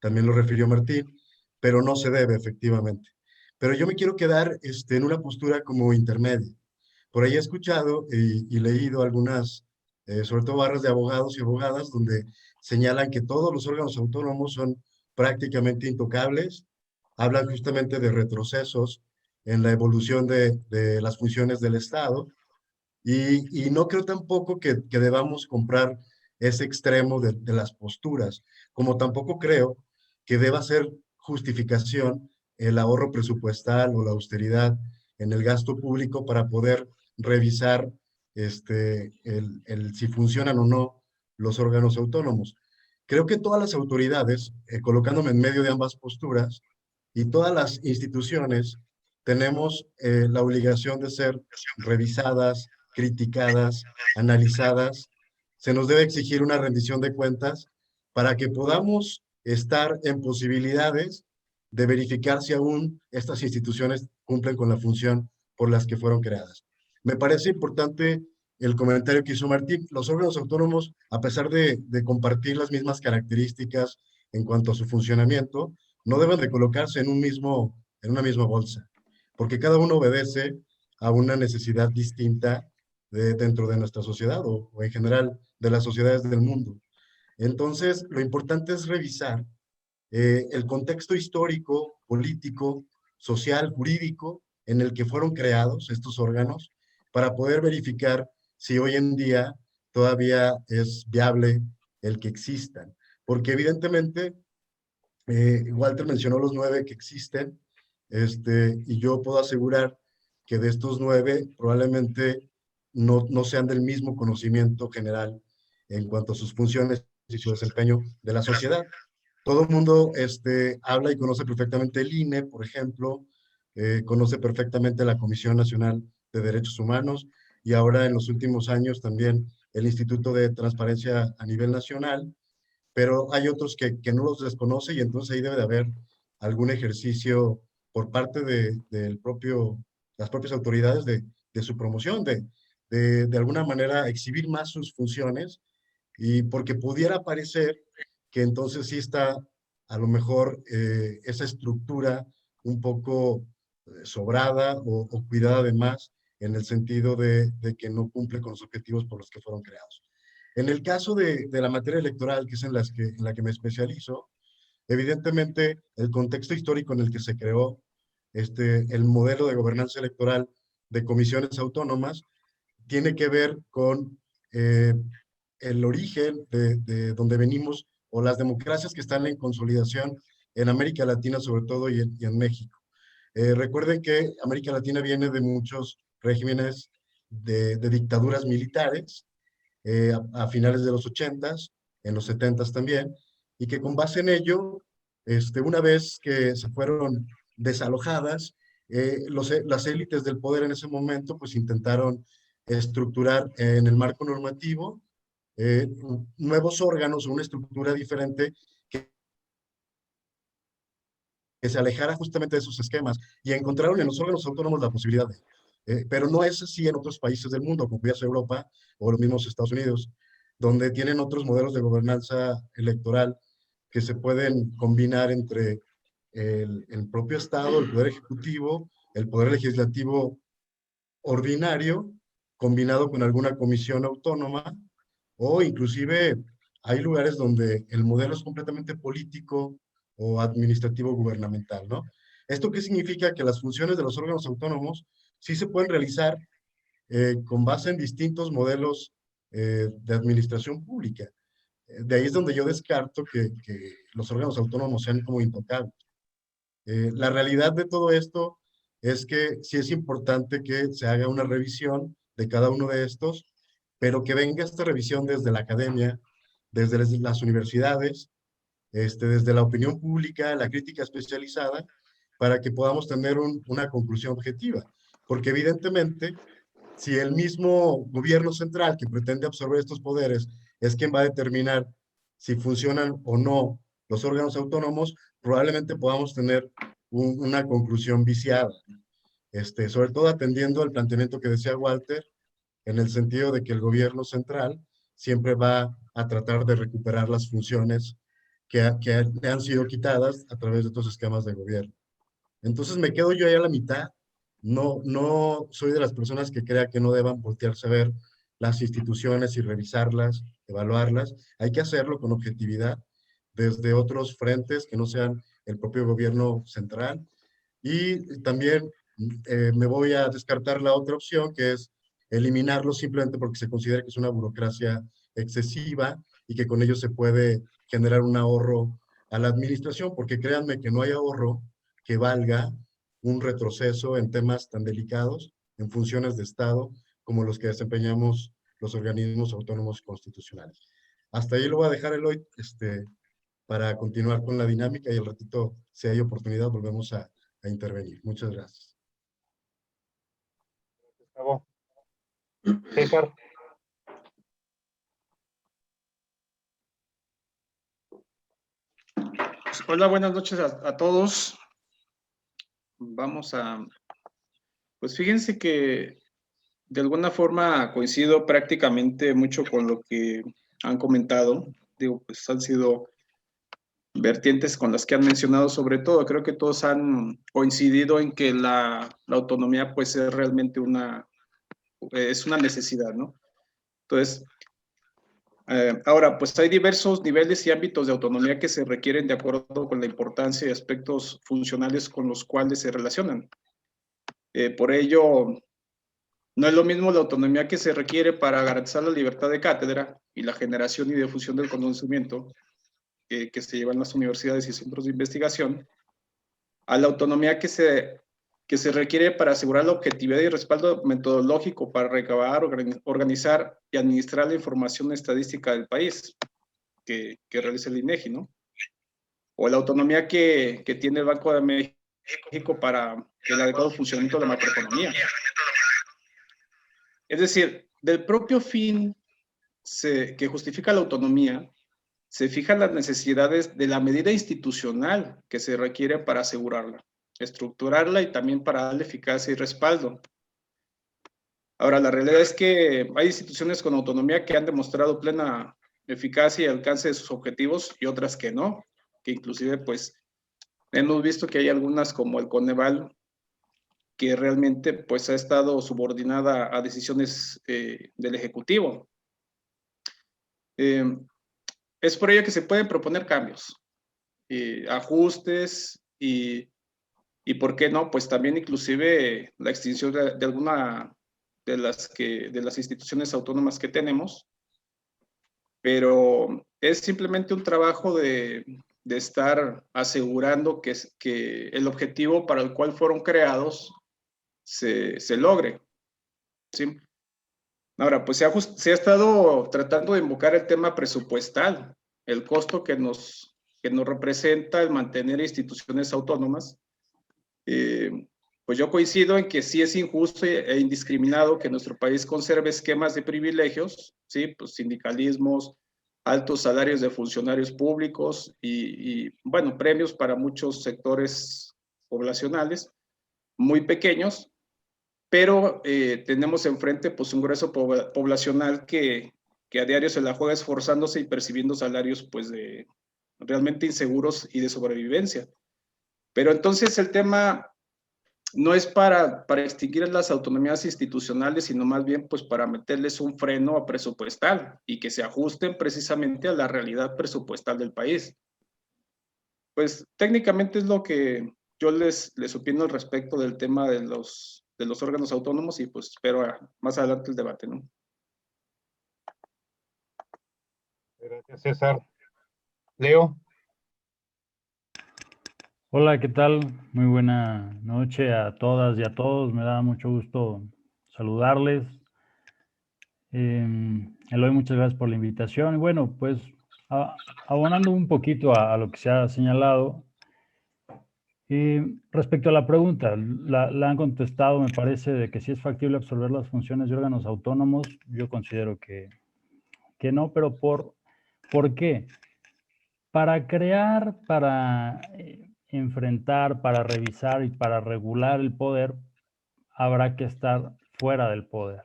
también lo refirió Martín, pero no se debe, efectivamente. Pero yo me quiero quedar en una postura como intermedia, por ahí he escuchado y leído algunas, sobre todo barras de abogados y abogadas, donde señalan que todos los órganos autónomos son prácticamente intocables, hablan justamente de retrocesos en la evolución de las funciones del Estado, y no creo tampoco que debamos comprar ese extremo de las posturas, como tampoco creo que deba ser justificación el ahorro presupuestal o la austeridad en el gasto público para poder revisar si funcionan o no los órganos autónomos. Creo que todas las autoridades, colocándome en medio de ambas posturas, y todas las instituciones tenemos la obligación de ser revisadas, criticadas, analizadas. Se nos debe exigir una rendición de cuentas para que podamos estar en posibilidades de verificar si aún estas instituciones cumplen con la función por las que fueron creadas. Me parece importante el comentario que hizo Martín. Los órganos autónomos, a pesar de compartir las mismas características en cuanto a su funcionamiento, no deben de colocarse en una misma bolsa, porque cada uno obedece a una necesidad distinta dentro de nuestra sociedad o en general de las sociedades del mundo. Entonces, lo importante es revisar el contexto histórico, político, social, jurídico en el que fueron creados estos órganos para poder verificar si hoy en día todavía es viable el que existan. Porque evidentemente, Walter mencionó los 9 que existen, y yo puedo asegurar que de estos 9 probablemente no sean del mismo conocimiento general en cuanto a sus funciones y su desempeño de la sociedad. Todo el mundo habla y conoce perfectamente el INE, por ejemplo, conoce perfectamente la Comisión Nacional de Derechos Humanos y ahora en los últimos años también el Instituto de Transparencia a nivel nacional, pero hay otros que no los desconoce y entonces ahí debe de haber algún ejercicio por parte de las propias autoridades de su promoción, de alguna manera exhibir más sus funciones, y porque pudiera parecer que entonces sí está a lo mejor esa estructura un poco sobrada o cuidada de más en el sentido de que no cumple con los objetivos por los que fueron creados. En el caso de la materia electoral, que es en la que me especializo, evidentemente el contexto histórico en el que se creó el modelo de gobernanza electoral de comisiones autónomas tiene que ver con el origen de donde venimos o las democracias que están en consolidación en América Latina sobre todo y en México. Recuerden que América Latina viene de muchos regímenes de dictaduras militares a finales de los 80s, en los 70s también, y que con base en ello, una vez que se fueron desalojadas, las élites del poder en ese momento pues intentaron estructurar en el marco normativo nuevos órganos o una estructura diferente que se alejara justamente de esos esquemas y encontraron en los órganos autónomos la posibilidad pero no es así en otros países del mundo, como puede ser Europa o los mismos Estados Unidos, donde tienen otros modelos de gobernanza electoral que se pueden combinar entre el propio Estado, el Poder Ejecutivo, el Poder Legislativo ordinario, combinado con alguna comisión autónoma, o inclusive hay lugares donde el modelo es completamente político o administrativo gubernamental, ¿no? ¿Esto qué significa? Que las funciones de los órganos autónomos sí se pueden realizar con base en distintos modelos de administración pública. De ahí es donde yo descarto que los órganos autónomos sean como intocables. La realidad de todo esto es que sí es importante que se haga una revisión de cada uno de estos, pero que venga esta revisión desde la academia, desde las universidades, desde la opinión pública, la crítica especializada, para que podamos tener una conclusión objetiva. Porque evidentemente, si el mismo gobierno central que pretende absorber estos poderes es quien va a determinar si funcionan o no los órganos autónomos, probablemente podamos tener una conclusión viciada. Sobre todo atendiendo al planteamiento que decía Walter, en el sentido de que el gobierno central siempre va a tratar de recuperar las funciones que le han sido quitadas a través de estos esquemas de gobierno. Entonces me quedo yo ahí a la mitad. no soy de las personas que crea que no deban voltearse a ver las instituciones y revisarlas, evaluarlas. Hay que hacerlo con objetividad desde otros frentes que no sean el propio gobierno central. Y también me voy a descartar la otra opción, que es eliminarlo simplemente porque se considera que es una burocracia excesiva y que con ello se puede generar un ahorro a la administración, porque créanme que no hay ahorro que valga un retroceso en temas tan delicados, en funciones de Estado, como los que desempeñamos los organismos autónomos constitucionales. Hasta ahí lo voy a dejar, Eloy, para continuar con la dinámica y al ratito, si hay oportunidad, volvemos a intervenir. Muchas gracias. Gustavo. César. Hola, buenas noches a todos. Vamos a, pues fíjense que de alguna forma coincido prácticamente mucho con lo que han comentado. Digo, pues han sido vertientes con las que han mencionado sobre todo. Creo que todos han coincidido en que la autonomía pues es realmente una necesidad, ¿no? Entonces, ahora, pues hay diversos niveles y ámbitos de autonomía que se requieren de acuerdo con la importancia y aspectos funcionales con los cuales se relacionan. Por ello, no es lo mismo la autonomía que se requiere para garantizar la libertad de cátedra y la generación y difusión del conocimiento que se lleva en las universidades y centros de investigación, a la autonomía que se requiere para asegurar la objetividad y respaldo metodológico para recabar, organizar y administrar la información estadística del país que realiza el INEGI, ¿no? O la autonomía que tiene el Banco de México para el adecuado funcionamiento de la macroeconomía. Es decir, del propio fin que justifica la autonomía, se fijan las necesidades de la medida institucional que se requiere para asegurarla, estructurarla y también para darle eficacia y respaldo. Ahora, la realidad es que hay instituciones con autonomía que han demostrado plena eficacia y alcance de sus objetivos y otras que no, que inclusive pues hemos visto que hay algunas como el Coneval que realmente pues ha estado subordinada a decisiones del Ejecutivo. Es por ello que se pueden proponer cambios, ajustes y ¿por qué no? Pues también inclusive la extinción de alguna de las instituciones autónomas que tenemos, pero es simplemente un trabajo de estar asegurando que el objetivo para el cual fueron creados se logre, ¿sí? Ahora, pues se ha estado tratando de invocar el tema presupuestal, el costo que nos representa el mantener instituciones autónomas. Pues yo coincido en que sí es injusto e indiscriminado que nuestro país conserve esquemas de privilegios, ¿sí? Pues sindicalismos, altos salarios de funcionarios públicos y bueno, premios para muchos sectores poblacionales muy pequeños, pero tenemos enfrente pues un grueso poblacional que a diario se la juega esforzándose y percibiendo salarios pues realmente inseguros y de sobrevivencia. Pero entonces el tema no es para extinguir las autonomías institucionales, sino más bien pues para meterles un freno a presupuestal y que se ajusten precisamente a la realidad presupuestal del país. Pues técnicamente es lo que yo les opino al respecto del tema de los órganos autónomos y pues espero más adelante el debate, ¿no? Gracias, César. Leo. Hola, ¿qué tal? Muy buena noche a todas y a todos. Me da mucho gusto saludarles. Eloy, muchas gracias por la invitación. Y bueno, pues abonando un poquito a lo que se ha señalado, respecto a la pregunta, la han contestado, me parece, de que si es factible absorber las funciones de órganos autónomos. Yo considero que no, pero ¿por qué? Para crear, para enfrentar, para revisar y para regular el poder, habrá que estar fuera del poder.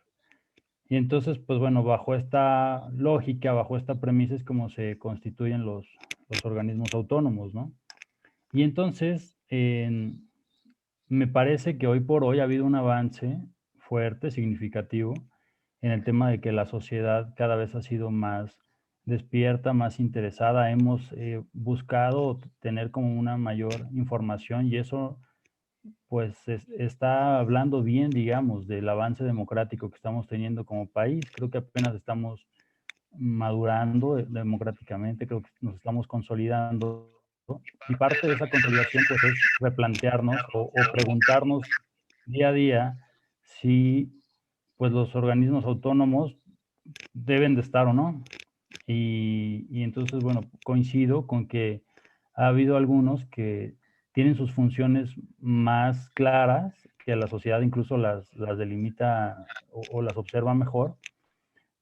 Y entonces, pues bueno, bajo esta lógica, bajo esta premisa es como se constituyen los organismos autónomos, ¿no? Y entonces, me parece que hoy por hoy ha habido un avance fuerte, significativo, en el tema de que la sociedad cada vez ha sido más despierta, más interesada. Hemos buscado tener como una mayor información y eso pues está hablando bien, digamos, del avance democrático que estamos teniendo como país. Creo que apenas estamos madurando democráticamente, creo que nos estamos consolidando. Y parte de esa consolidación pues es replantearnos o preguntarnos día a día si pues los organismos autónomos deben de estar o no. Y entonces, bueno, coincido con que ha habido algunos que tienen sus funciones más claras, que la sociedad incluso las delimita o las observa mejor,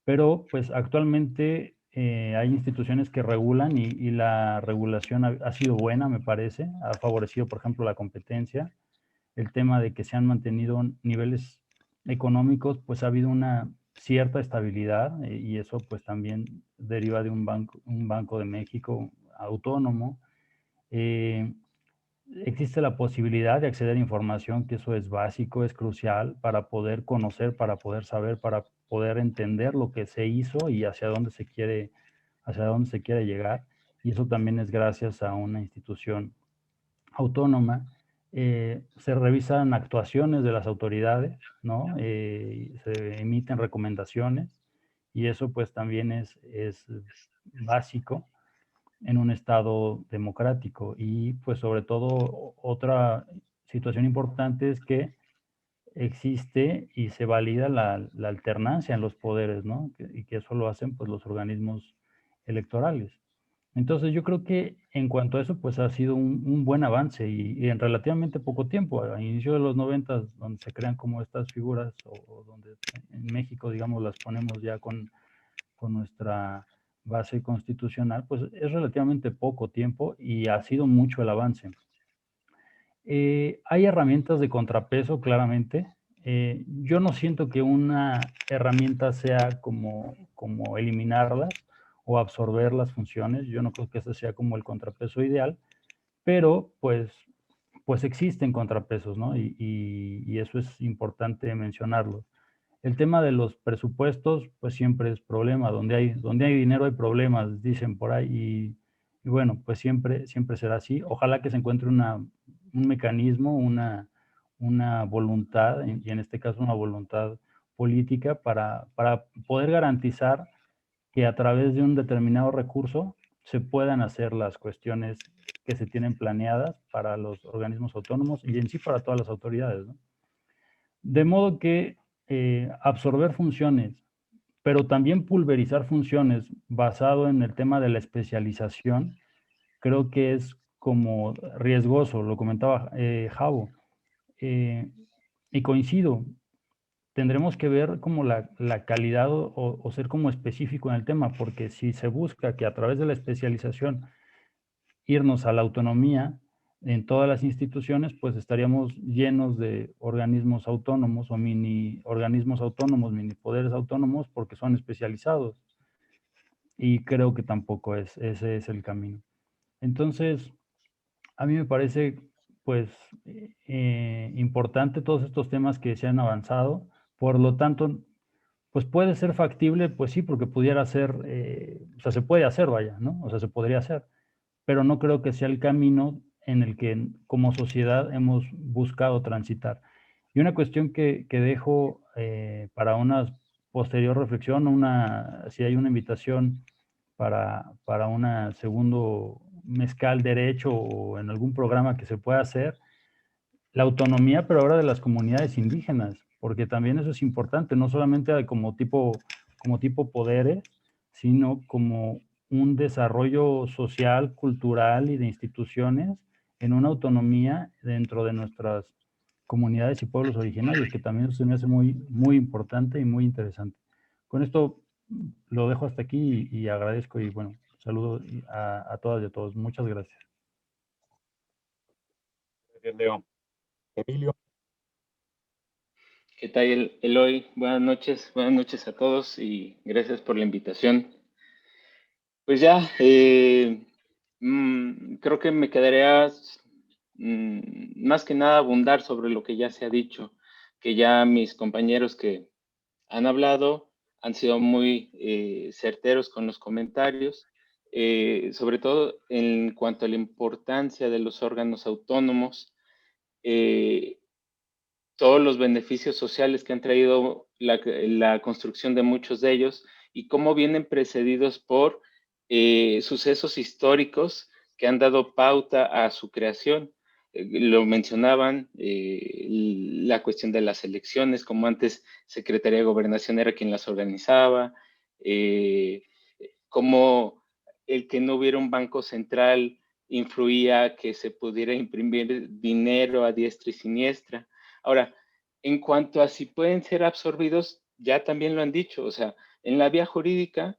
pero pues actualmente hay instituciones que regulan y la regulación ha sido buena, me parece, ha favorecido, por ejemplo, la competencia, el tema de que se han mantenido niveles económicos, pues ha habido una cierta estabilidad y eso pues también deriva de un banco de México autónomo. Existe la posibilidad de acceder a información, que eso es básico, es crucial para poder conocer, para poder saber, para poder entender lo que se hizo y hacia dónde se quiere llegar. Y eso también es gracias a una institución autónoma. Se revisan actuaciones de las autoridades, ¿no? Se emiten recomendaciones y eso pues también es básico en un Estado democrático. Y pues sobre todo otra situación importante es que existe y se valida la alternancia en los poderes, ¿no? Y que eso lo hacen pues los organismos electorales. Entonces yo creo que en cuanto a eso pues ha sido un buen avance y en relativamente poco tiempo, a inicio de los 90, donde se crean como estas figuras o donde en México digamos las ponemos ya con nuestra base constitucional, pues es relativamente poco tiempo y ha sido mucho el avance. Hay herramientas de contrapeso, claramente. Yo no siento que una herramienta sea como eliminarlas o absorber las funciones. Yo no creo que ese sea como el contrapeso ideal, pero pues existen contrapesos, ¿no? Y eso es importante mencionarlo. El tema de los presupuestos, pues siempre es problema. Donde hay dinero hay problemas, dicen por ahí. Y bueno, pues siempre será así. Ojalá que se encuentre un mecanismo, una voluntad, y en este caso una voluntad política para poder garantizar que a través de un determinado recurso se puedan hacer las cuestiones que se tienen planeadas para los organismos autónomos y en sí para todas las autoridades, ¿no? De modo que absorber funciones, pero también pulverizar funciones basado en el tema de la especialización, creo que es como riesgoso, lo comentaba Javo, y coincido. Tendremos que ver como la calidad o ser como específico en el tema, porque si se busca que a través de la especialización irnos a la autonomía en todas las instituciones, pues estaríamos llenos de organismos autónomos o mini organismos autónomos, mini poderes autónomos, porque son especializados. Y creo que tampoco ese es el camino. Entonces, a mí me parece, pues, importante todos estos temas que se han avanzado. Por lo tanto, pues puede ser factible, pues sí, porque pudiera ser, o sea, se puede hacer, vaya, ¿no? O sea, se podría hacer, pero no creo que sea el camino en el que como sociedad hemos buscado transitar. Y una cuestión que dejo para una posterior reflexión, si hay una invitación para una segundo mezcal derecho o en algún programa que se pueda hacer, la autonomía, pero ahora de las comunidades indígenas, porque también eso es importante, no solamente como tipo poderes, sino como un desarrollo social, cultural y de instituciones en una autonomía dentro de nuestras comunidades y pueblos originarios, que también se me hace muy, muy importante y muy interesante. Con esto lo dejo hasta aquí y agradezco y bueno, saludo a todas y a todos. Muchas gracias. Gracias, Leo. Emilio. ¿Qué tal, Eloy? Buenas noches a todos y gracias por la invitación. Pues ya, creo que me quedaría más que nada abundar sobre lo que ya se ha dicho, que ya mis compañeros que han hablado han sido muy certeros con los comentarios, sobre todo en cuanto a la importancia de los órganos autónomos, todos los beneficios sociales que han traído la construcción de muchos de ellos y cómo vienen precedidos por sucesos históricos que han dado pauta a su creación. Lo mencionaban, la cuestión de las elecciones, como antes Secretaría de Gobernación era quien las organizaba, como el que no hubiera un banco central influía que se pudiera imprimir dinero a diestra y siniestra. Ahora, en cuanto a si pueden ser absorbidos, ya también lo han dicho, o sea, en la vía jurídica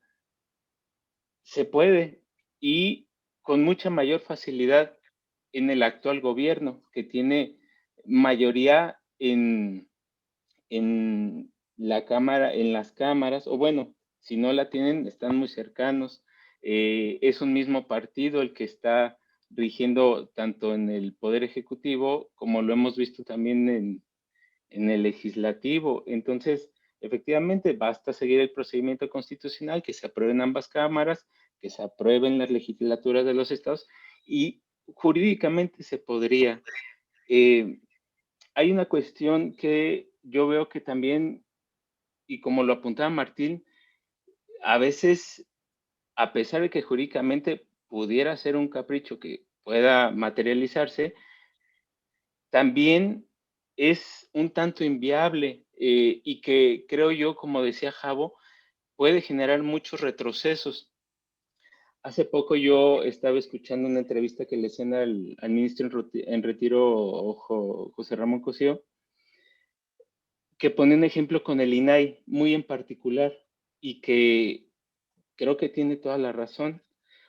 se puede y con mucha mayor facilidad en el actual gobierno, que tiene mayoría en la Cámara, en las cámaras, o bueno, si no la tienen, están muy cercanos. Es un mismo partido el que está rigiendo tanto en el Poder Ejecutivo como lo hemos visto también en el Legislativo. Entonces, efectivamente, basta seguir el procedimiento constitucional, que se aprueben ambas cámaras, que se aprueben las legislaturas de los estados y jurídicamente se podría. Hay una cuestión que yo veo que también, y como lo apuntaba Martín, a veces, a pesar de que jurídicamente pudiera ser un capricho que pueda materializarse, también es un tanto inviable y que creo yo, como decía Javo, puede generar muchos retrocesos. Hace poco yo estaba escuchando una entrevista que le hacían al ministro en retiro, José Ramón Cosío, que pone un ejemplo con el INAI muy en particular y que creo que tiene toda la razón.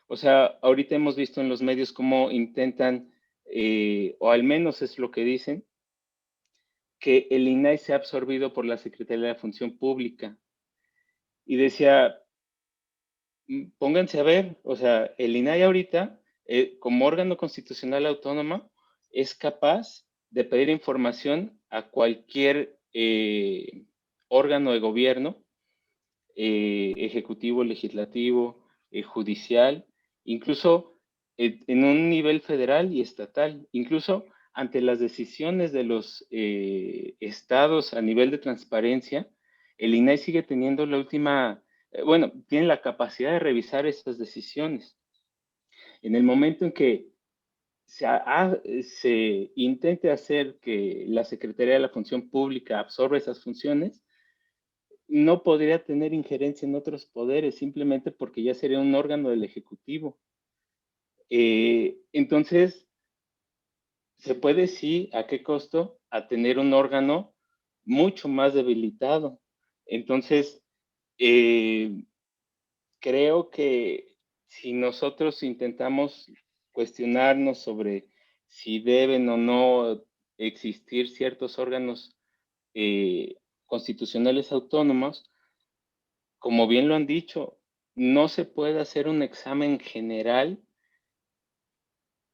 O sea, ahorita hemos visto en los medios cómo intentan, o al menos es lo que dicen, que el INAI se ha absorbido por la Secretaría de la Función Pública. Y decía, pónganse a ver, o sea, el INAI ahorita, como órgano constitucional autónomo, es capaz de pedir información a cualquier órgano de gobierno, ejecutivo, legislativo, judicial, incluso en un nivel federal y estatal, incluso ante las decisiones de los estados a nivel de transparencia, el INAI sigue teniendo la última, bueno, tiene la capacidad de revisar esas decisiones. En el momento en que se intente hacer que la Secretaría de la Función Pública absorba esas funciones, no podría tener injerencia en otros poderes simplemente porque ya sería un órgano del Ejecutivo. Entonces, se puede sí, ¿a qué costo? A tener un órgano mucho más debilitado. Entonces, creo que si nosotros intentamos cuestionarnos sobre si deben o no existir ciertos órganos constitucionales autónomos, como bien lo han dicho, no se puede hacer un examen general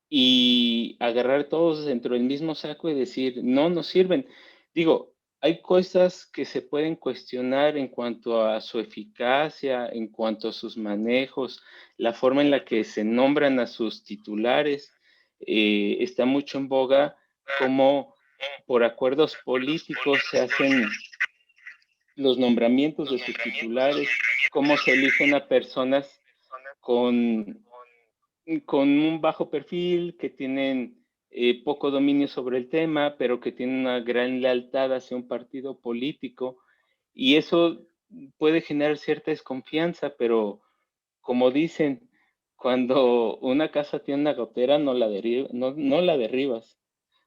y agarrar todos dentro del mismo saco y decir, no nos sirven. Digo, hay cosas que se pueden cuestionar en cuanto a su eficacia, en cuanto a sus manejos, la forma en la que se nombran a sus titulares. Está mucho en boga cómo por acuerdos políticos se hacen los nombramientos de sus titulares, cómo se eligen a personas con un bajo perfil, que tienen poco dominio sobre el tema, pero que tienen una gran lealtad hacia un partido político. Y eso puede generar cierta desconfianza, pero como dicen, cuando una casa tiene una gotera, no la derribas.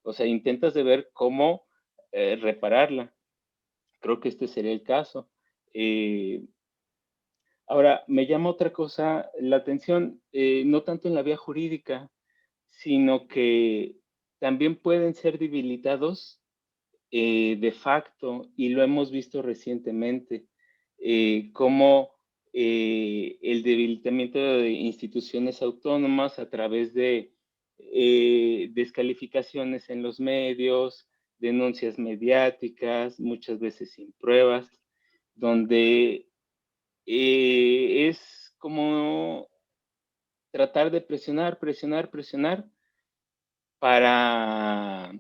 O sea, intentas de ver cómo repararla. Creo que este sería el caso. Ahora, me llama otra cosa la atención, no tanto en la vía jurídica, sino que también pueden ser debilitados de facto, y lo hemos visto recientemente, como el debilitamiento de instituciones autónomas a través de descalificaciones en los medios, denuncias mediáticas, muchas veces sin pruebas, donde es como tratar de presionar para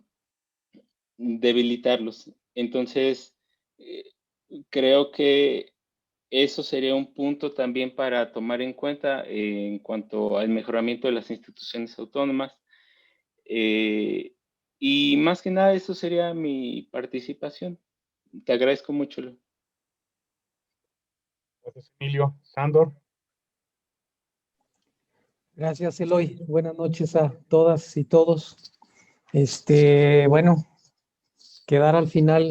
debilitarlos. Entonces, creo que eso sería un punto también para tomar en cuenta en cuanto al mejoramiento de las instituciones autónomas. Y más que nada, eso sería mi participación. Te agradezco mucho. Gracias, Emilio. Sándor. Gracias, Eloy. Buenas noches a todas y todos. Bueno, quedar al final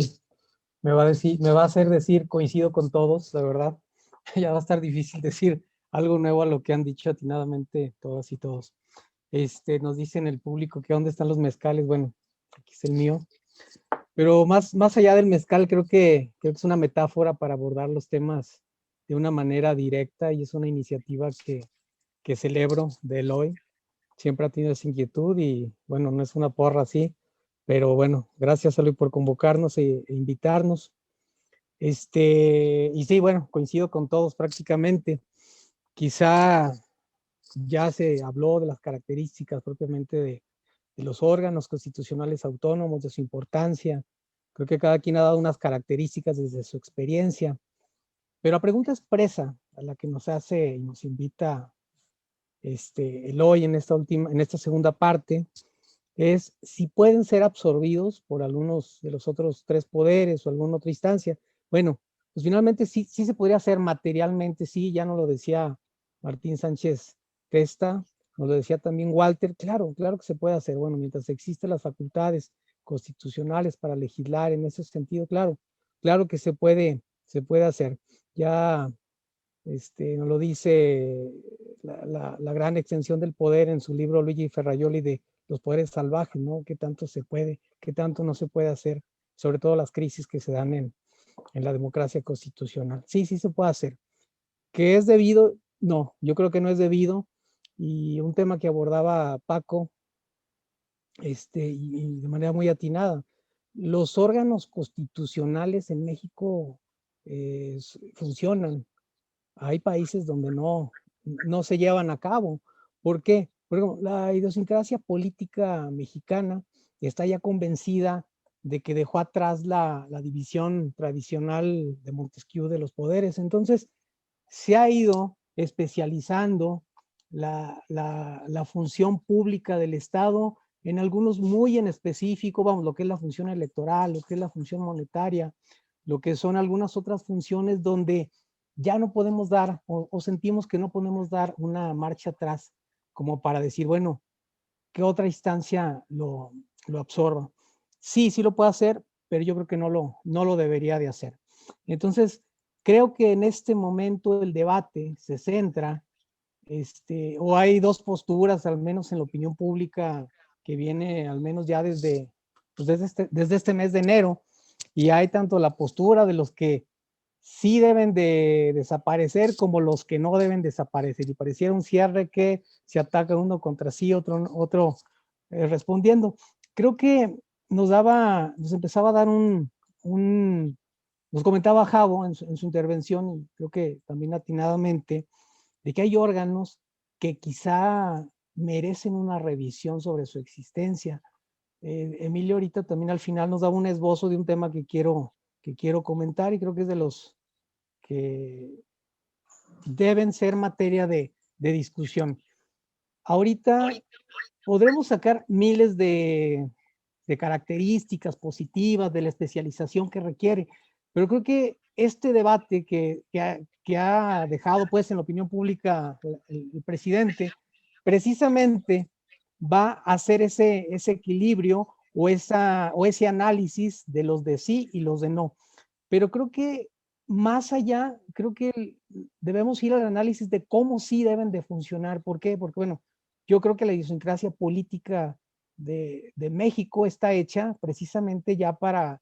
me va a hacer decir coincido con todos, la verdad. Ya va a estar difícil decir algo nuevo a lo que han dicho atinadamente todas y todos. Nos dicen el público que dónde están los mezcales. Bueno, aquí es el mío. Pero más allá del mezcal, creo que es una metáfora para abordar los temas de una manera directa, y es una iniciativa que celebro de Eloy. Siempre ha tenido esa inquietud y bueno, no es una porra así, pero bueno, gracias Eloy por convocarnos e invitarnos. Y sí, bueno, coincido con todos prácticamente. Quizá ya se habló de las características propiamente de los órganos constitucionales autónomos, de su importancia. Creo que cada quien ha dado unas características desde su experiencia, pero la pregunta expresa a la que nos hace y nos invita Eloy en esta segunda parte es si pueden ser absorbidos por algunos de los otros tres poderes o alguna otra instancia. Bueno, pues finalmente sí se podría hacer materialmente, sí, ya nos lo decía Martín Sánchez Testa, nos lo decía también Walter, claro que se puede hacer. Bueno, mientras existen las facultades constitucionales para legislar en ese sentido, claro que se puede hacer. Ya nos lo dice la gran extensión del poder en su libro Luigi Ferrajoli de los poderes salvajes, ¿no? ¿Qué tanto se puede, qué tanto no se puede hacer? Sobre todo las crisis que se dan en la democracia constitucional. Sí se puede hacer. ¿Que es debido? No, yo creo que no es debido. Y un tema que abordaba Paco, y de manera muy atinada, los órganos constitucionales en México funcionan. Hay países donde no se llevan a cabo. ¿Por qué? Porque la idiosincrasia política mexicana está ya convencida de que dejó atrás la división tradicional de Montesquieu de los poderes. Entonces, se ha ido especializando la función pública del Estado en algunos muy en específico, vamos, lo que es la función electoral, lo que es la función monetaria, lo que son algunas otras funciones donde ya no podemos dar o sentimos que no podemos dar una marcha atrás como para decir, bueno, ¿qué otra instancia lo absorba? Sí lo puede hacer, pero yo creo que no lo debería de hacer. Entonces, creo que en este momento el debate se centra, o hay dos posturas, al menos en la opinión pública, que viene al menos ya desde este mes de enero, y hay tanto la postura de los que sí deben de desaparecer como los que no deben desaparecer, y pareciera un cierre que se ataca uno contra sí, otro respondiendo. Creo que nos empezaba a dar nos comentaba Javo en su intervención, y creo que también atinadamente, de que hay órganos que quizá merecen una revisión sobre su existencia. Emilio ahorita también al final nos daba un esbozo de un tema que quiero comentar, y creo que es de los que deben ser materia de discusión. Ahorita podremos sacar miles de características positivas de la especialización que requiere, pero creo que este debate que ha dejado pues en la opinión pública el presidente, precisamente va a hacer ese equilibrio o ese análisis de los de sí y los de no. Pero creo que más allá, creo que debemos ir al análisis de cómo sí deben de funcionar. ¿Por qué? Porque, bueno, yo creo que la idiosincrasia política de México está hecha precisamente ya para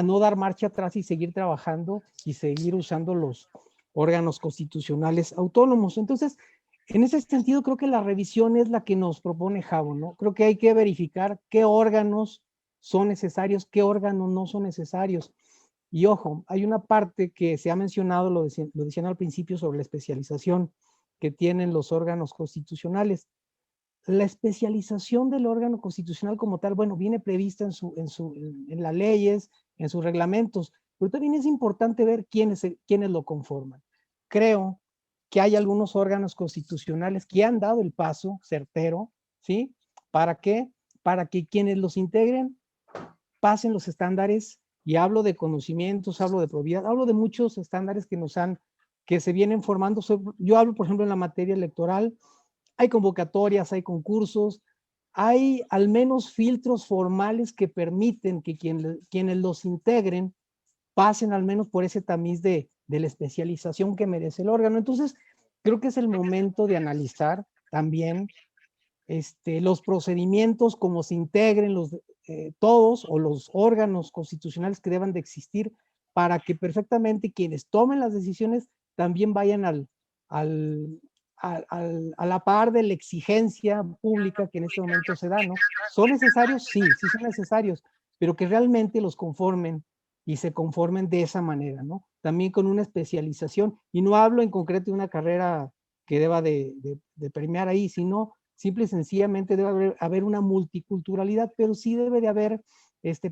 no dar marcha atrás y seguir trabajando y seguir usando los órganos constitucionales autónomos. Entonces, En ese sentido, creo que la revisión es la que nos propone Javo, ¿no? Creo que hay que verificar qué órganos son necesarios, qué órganos no son necesarios. Y ojo, hay una parte que se ha mencionado, lo decían al principio, sobre la especialización que tienen los órganos constitucionales. La especialización del órgano constitucional como tal, bueno, viene prevista en las leyes, en sus reglamentos, pero también es importante ver quiénes lo conforman. Creo que hay algunos órganos constitucionales que han dado el paso certero, ¿sí? ¿Para qué? Para que quienes los integren pasen los estándares, y hablo de conocimientos, hablo de probidad, hablo de muchos estándares que se vienen formando. Yo hablo, por ejemplo, en la materia electoral, hay convocatorias, hay concursos, hay al menos filtros formales que permiten que quienes los integren pasen al menos por ese tamiz de la especialización que merece el órgano. Entonces, creo que es el momento de analizar también los procedimientos, cómo se integren todos o los órganos constitucionales que deban de existir para que perfectamente quienes tomen las decisiones también vayan a la par de la exigencia pública que en este momento se da, ¿no? ¿Son necesarios? Sí, sí son necesarios, pero que realmente los conformen y se conformen de esa manera, ¿no? También con una especialización, y no hablo en concreto de una carrera que deba de premiar ahí, sino simple y sencillamente debe haber una multiculturalidad, pero sí debe de haber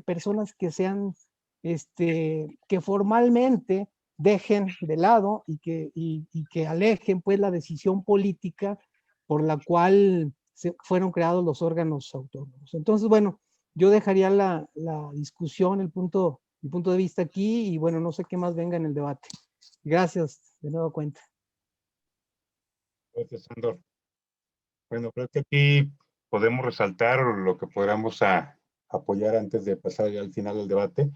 personas que sean, que formalmente dejen de lado y que alejen pues la decisión política por la cual fueron creados los órganos autónomos. Entonces, bueno, yo dejaría la discusión, mi punto de vista aquí, y bueno, no sé qué más venga en el debate. Gracias, de nuevo cuenta. Gracias, Sandor. Bueno, creo que aquí podemos resaltar lo que podamos apoyar antes de pasar ya al final del debate.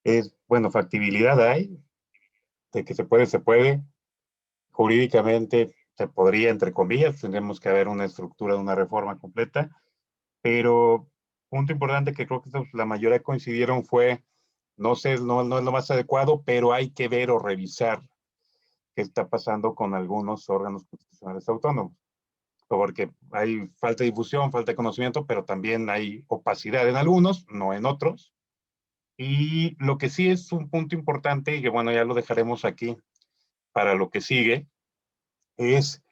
Es, bueno, factibilidad hay, de que se puede, se puede. Jurídicamente se podría, entre comillas, tendríamos que haber una estructura de una reforma completa, pero punto importante que creo que la mayoría coincidieron fue, no sé, no es lo más adecuado, pero hay que ver o revisar qué está pasando con algunos órganos constitucionales autónomos, porque hay falta de difusión, falta de conocimiento, pero también hay opacidad en algunos, no en otros. Y lo que sí es un punto importante, y que bueno, ya lo dejaremos aquí para lo que sigue, es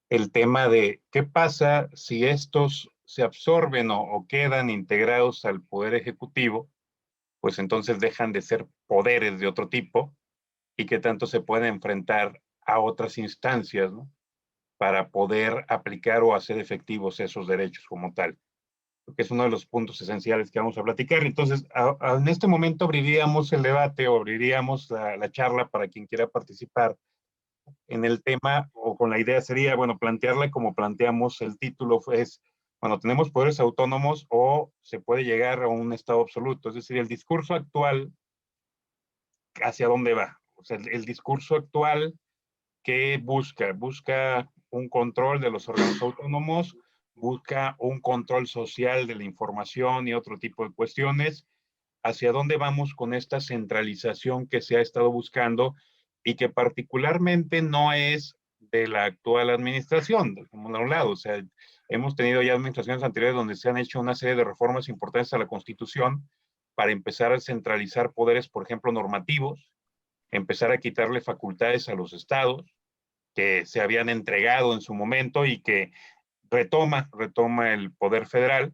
el tema de qué pasa si estos se absorben o quedan integrados al Poder Ejecutivo, pues entonces dejan de ser poderes de otro tipo y que tanto se pueden enfrentar a otras instancias, ¿no? Para poder aplicar o hacer efectivos esos derechos como tal, que es uno de los puntos esenciales que vamos a platicar. Entonces, en este momento abriríamos el debate o abriríamos la charla para quien quiera participar en el tema, o con la idea sería, bueno, plantearla como planteamos el título, es, bueno, tenemos poderes autónomos o se puede llegar a un estado absoluto, es decir, el discurso actual, ¿hacia dónde va? O sea, el discurso actual, ¿qué busca? Busca un control de los órganos autónomos, busca un control social de la información y otro tipo de cuestiones. ¿Hacia dónde vamos con esta centralización que se ha estado buscando y que particularmente no es de la actual administración, como de un lado? O sea, hemos tenido ya administraciones anteriores donde se han hecho una serie de reformas importantes a la Constitución para empezar a centralizar poderes, por ejemplo, normativos, empezar a quitarle facultades a los estados que se habían entregado en su momento y que retoma el poder federal,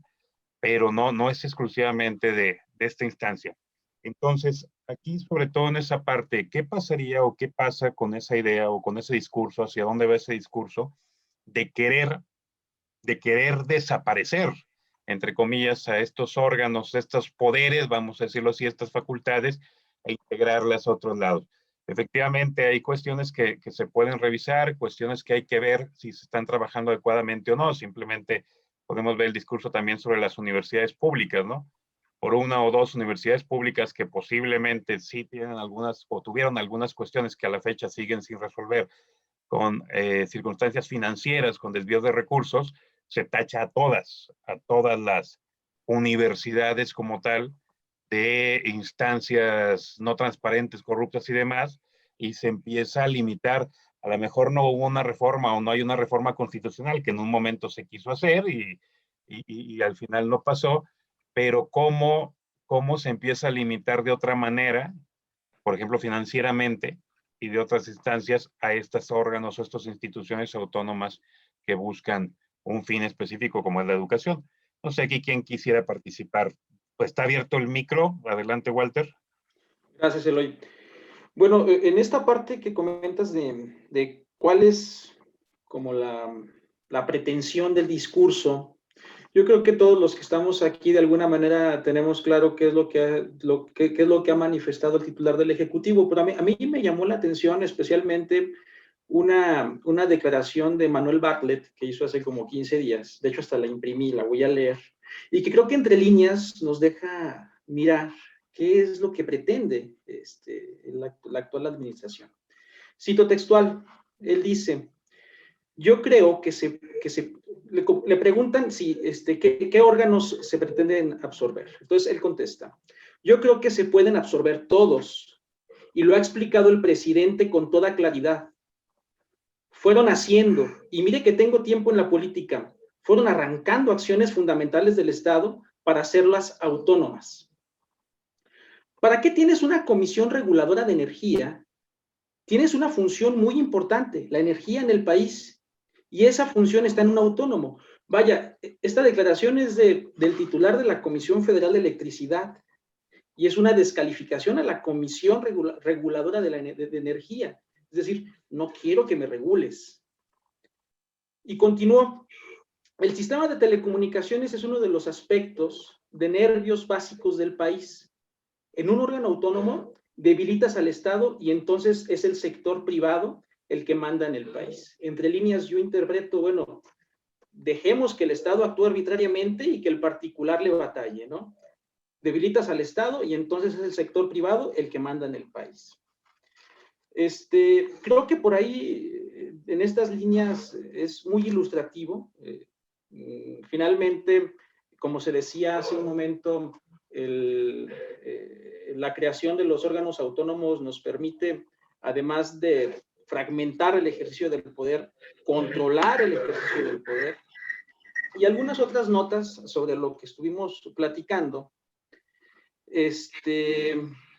pero no es exclusivamente de esta instancia. Entonces, aquí sobre todo en esa parte, ¿qué pasaría o qué pasa con esa idea o con ese discurso, hacia dónde va ese discurso de querer desaparecer, entre comillas, a estos órganos, estos poderes, vamos a decirlo así, estas facultades, e integrarlas a otros lados? Efectivamente, hay cuestiones que se pueden revisar, cuestiones que hay que ver si se están trabajando adecuadamente o no. Simplemente podemos ver el discurso también sobre las universidades públicas, ¿no? Por una o dos universidades públicas que posiblemente sí tienen algunas o tuvieron algunas cuestiones que a la fecha siguen sin resolver con circunstancias financieras, con desvíos de recursos, se tacha a todas las universidades como tal de instancias no transparentes, corruptas y demás, y se empieza a limitar a lo mejor no hubo una reforma o no hay una reforma constitucional que en un momento se quiso hacer y al final no pasó, pero cómo se empieza a limitar de otra manera, por ejemplo, financieramente y de otras instancias a estos órganos o estas instituciones autónomas que buscan un fin específico como es la educación. No sé aquí quién quisiera participar. Pues está abierto el micro. Adelante, Walter. Gracias, Eloy. Bueno, en esta parte que comentas de cuál es como la pretensión del discurso, yo creo que todos los que estamos aquí de alguna manera tenemos claro qué es lo que ha manifestado el titular del Ejecutivo, pero a mí me llamó la atención especialmente una declaración de Manuel Bartlett que hizo hace como 15 días, de hecho hasta la imprimí, la voy a leer, y que creo que entre líneas nos deja mirar qué es lo que pretende la actual administración. Cito textual, él dice, yo creo que le preguntan si, qué órganos se pretenden absorber. Entonces él contesta, yo creo que se pueden absorber todos, y lo ha explicado el presidente con toda claridad. Fueron haciendo, y mire que tengo tiempo en la política, fueron arrancando acciones fundamentales del Estado para hacerlas autónomas. ¿Para qué tienes una comisión reguladora de energía? Tienes una función muy importante, la energía en el país, y esa función está en un autónomo. Vaya, esta declaración es del titular de la Comisión Federal de Electricidad, y es una descalificación a la Comisión Reguladora de Energía. Es decir, no quiero que me regules. Y continuó, el sistema de telecomunicaciones es uno de los aspectos de nervios básicos del país. En un órgano autónomo debilitas al Estado y entonces es el sector privado el que manda en el país. Entre líneas yo interpreto, bueno, dejemos que el Estado actúe arbitrariamente y que el particular le batalle, ¿no? Debilitas al Estado y entonces es el sector privado el que manda en el país. Creo que por ahí, en estas líneas, es muy ilustrativo. Finalmente, como se decía hace un momento, la creación de los órganos autónomos nos permite, además de fragmentar el ejercicio del poder, controlar el ejercicio del poder, y algunas otras notas sobre lo que estuvimos platicando,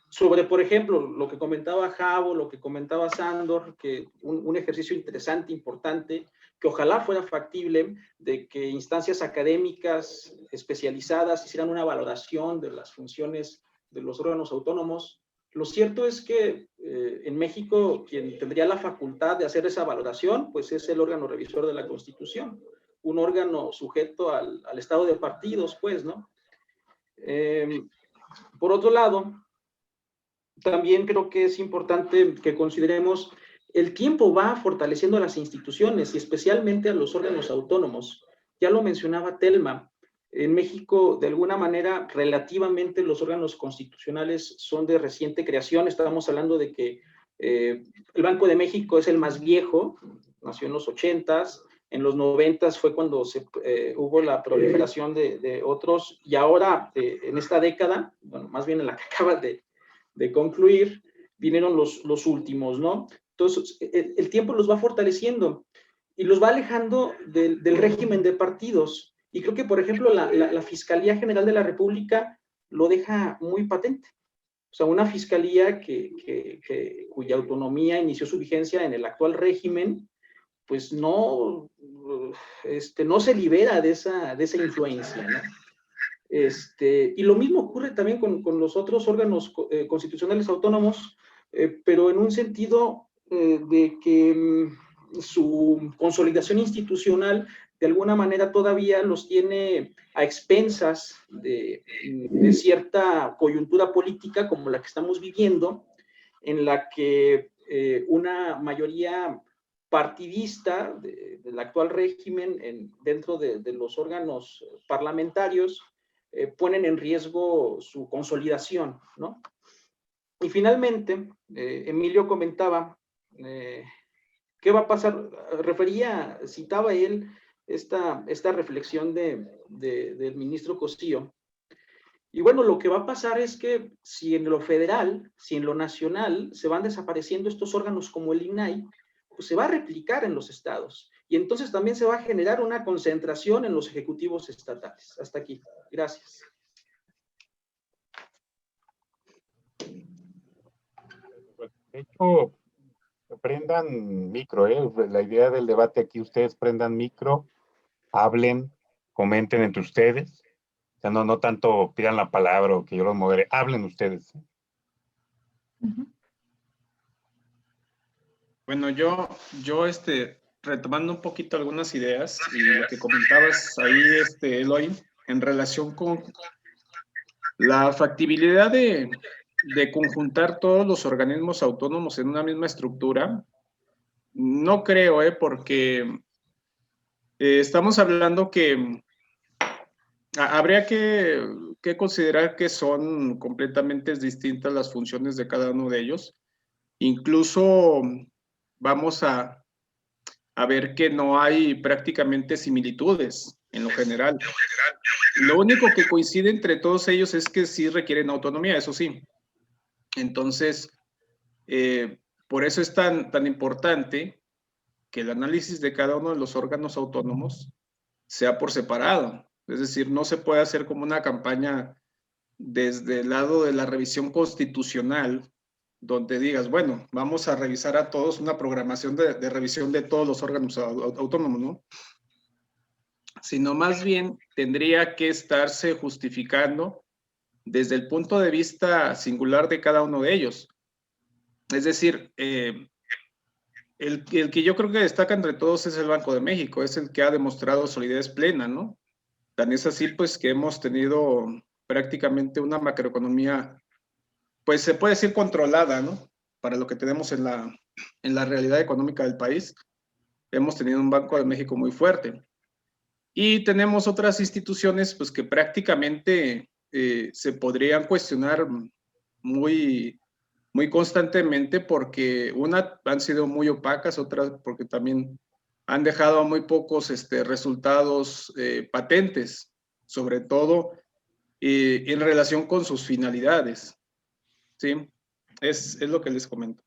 sobre, por ejemplo, lo que comentaba Javo, lo que comentaba Sándor, que un ejercicio interesante, importante, que ojalá fuera factible, de que instancias académicas especializadas hicieran una valoración de las funciones de los órganos autónomos. Lo cierto es que en México quien tendría la facultad de hacer esa valoración, pues es el órgano revisor de la Constitución, un órgano sujeto al estado de partidos, pues, ¿no? Por otro lado, también creo que es importante que consideremos el tiempo va fortaleciendo a las instituciones y especialmente a los órganos autónomos. Ya lo mencionaba Telma, en México, de alguna manera, relativamente los órganos constitucionales son de reciente creación. Estamos hablando de que el Banco de México es el más viejo, nació en los 80s, en los 90s fue cuando hubo la proliferación de otros, y ahora, en esta década, bueno, más bien en la que acaba de concluir, vinieron los últimos, ¿no? Entonces, el tiempo los va fortaleciendo y los va alejando del régimen de partidos. Y creo que, por ejemplo, la Fiscalía General de la República lo deja muy patente. O sea, una fiscalía cuya autonomía inició su vigencia en el actual régimen, pues no se libera de esa influencia, ¿no? Y lo mismo ocurre también con los otros órganos constitucionales autónomos, pero en un sentido de que su consolidación institucional de alguna manera todavía los tiene a expensas de cierta coyuntura política como la que estamos viviendo, en la que una mayoría partidista del actual régimen dentro de los órganos parlamentarios ponen en riesgo su consolidación, ¿no? Y finalmente, Emilio comentaba, ¿qué va a pasar? Citaba él esta reflexión del ministro Cosío. Y bueno, lo que va a pasar es que si en lo federal, si en lo nacional se van desapareciendo estos órganos como el INAI, pues se va a replicar en los estados. Y entonces también se va a generar una concentración en los ejecutivos estatales. Hasta aquí. Gracias. De hecho, prendan micro, la idea del debate aquí, ustedes prendan micro, hablen, comenten entre ustedes. O sea, no tanto pidan la palabra o que yo los modere, hablen ustedes. Bueno, yo retomando un poquito algunas ideas y lo que comentabas ahí, Eloy, en relación con la factibilidad de conjuntar todos los organismos autónomos en una misma estructura, no creo, porque estamos hablando que habría que considerar que son completamente distintas las funciones de cada uno de ellos. Incluso vamos a ver que no hay prácticamente similitudes en lo general. Lo único que coincide entre todos ellos es que sí requieren autonomía, eso sí. Entonces, por eso es tan importante que el análisis de cada uno de los órganos autónomos sea por separado. Es decir, no se puede hacer como una campaña desde el lado de la revisión constitucional, donde digas, bueno, vamos a revisar a todos una programación de revisión de todos los órganos autónomos, ¿no? Sino más bien tendría que estarse justificando desde el punto de vista singular de cada uno de ellos. Es decir, el que yo creo que destaca entre todos es el Banco de México, es el que ha demostrado solidez plena, ¿no? Tan es así, pues, que hemos tenido prácticamente una macroeconomía, pues se puede decir controlada, ¿no? Para lo que tenemos en la realidad económica del país. Hemos tenido un Banco de México muy fuerte. Y tenemos otras instituciones, pues, que prácticamente se podrían cuestionar muy constantemente porque han sido muy opacas, otras porque también han dejado muy pocos resultados patentes, sobre todo en relación con sus finalidades. ¿Sí? Es lo que les comento.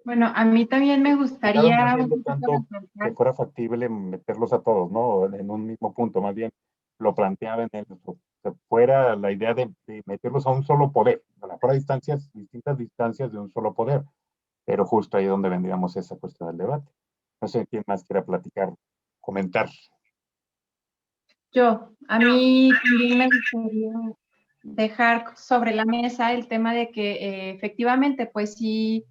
Bueno, a mí también me gustaría que fuera factible meterlos a todos, ¿no? En un mismo punto, más bien lo planteaba en el que fuera la idea de meterlos a un solo poder, a la fuera distintas distancias de un solo poder, pero justo ahí es donde vendríamos esa cuestión del debate. No sé quién más quiera platicar, comentar. A mí también me gustaría dejar sobre la mesa el tema de que efectivamente, pues sí,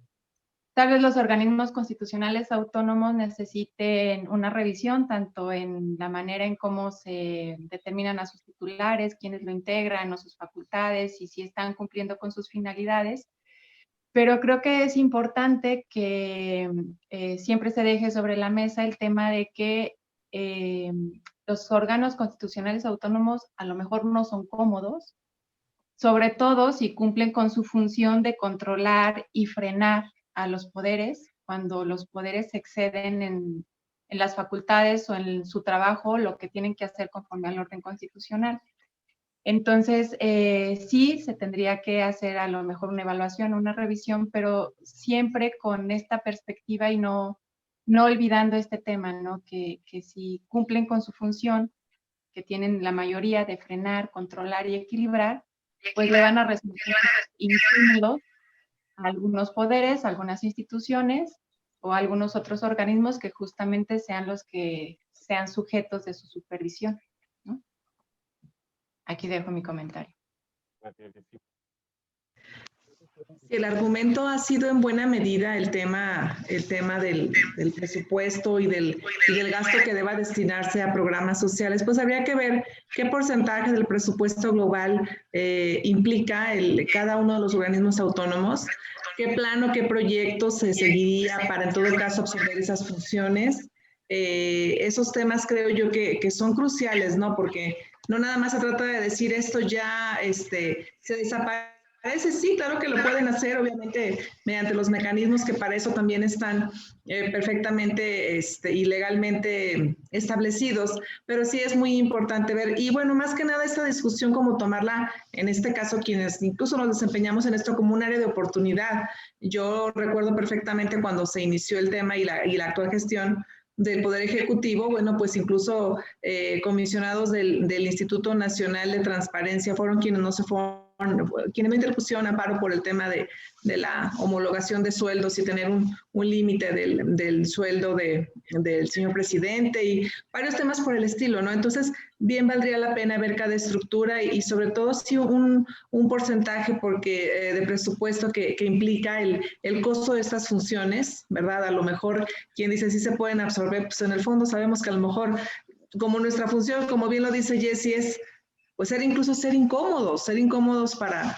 tal vez los organismos constitucionales autónomos necesiten una revisión, tanto en la manera en cómo se determinan a sus titulares, quiénes lo integran o sus facultades y si están cumpliendo con sus finalidades. Pero creo que es importante que siempre se deje sobre la mesa el tema de que los órganos constitucionales autónomos a lo mejor no son cómodos, sobre todo si cumplen con su función de controlar y frenar a los poderes, cuando los poderes exceden en las facultades o en su trabajo, lo que tienen que hacer conforme al orden constitucional. Entonces, sí, se tendría que hacer a lo mejor una evaluación, una revisión, pero siempre con esta perspectiva y no olvidando este tema, ¿no? Que si cumplen con su función, que tienen la mayoría de frenar, controlar y equilibrar, pues le van a resultar incómodos a algunos poderes, a algunas instituciones o a algunos otros organismos que justamente sean los que sean sujetos de su supervisión, ¿no? Aquí dejo mi comentario. El argumento ha sido en buena medida el tema del presupuesto y del gasto que deba destinarse a programas sociales. Pues habría que ver qué porcentaje del presupuesto global implica cada uno de los organismos autónomos, qué plan o qué proyecto se seguiría para en todo caso absorber esas funciones. Esos temas creo yo que son cruciales, ¿no? Porque no nada más se trata de decir esto ya se desaparece Parece, sí, claro que lo pueden hacer, obviamente, mediante los mecanismos que para eso también están perfectamente y legalmente establecidos, pero sí es muy importante ver, y bueno, más que nada esta discusión, como tomarla, en este caso, quienes incluso nos desempeñamos en esto como un área de oportunidad. Yo recuerdo perfectamente cuando se inició el tema y la actual gestión del Poder Ejecutivo, bueno, pues incluso comisionados del Instituto Nacional de Transparencia fueron quienes no se fueron, quienes no interpusieron amparo por el tema de la homologación de sueldos y tener un límite del sueldo del señor presidente y varios temas por el estilo, ¿no? Entonces, bien valdría la pena ver cada estructura y sobre todo si un porcentaje porque de presupuesto que implica el costo de estas funciones, ¿verdad? A lo mejor quien dice sí se pueden absorber, pues en el fondo sabemos que a lo mejor como nuestra función, como bien lo dice Jessie, es pues ser incómodos para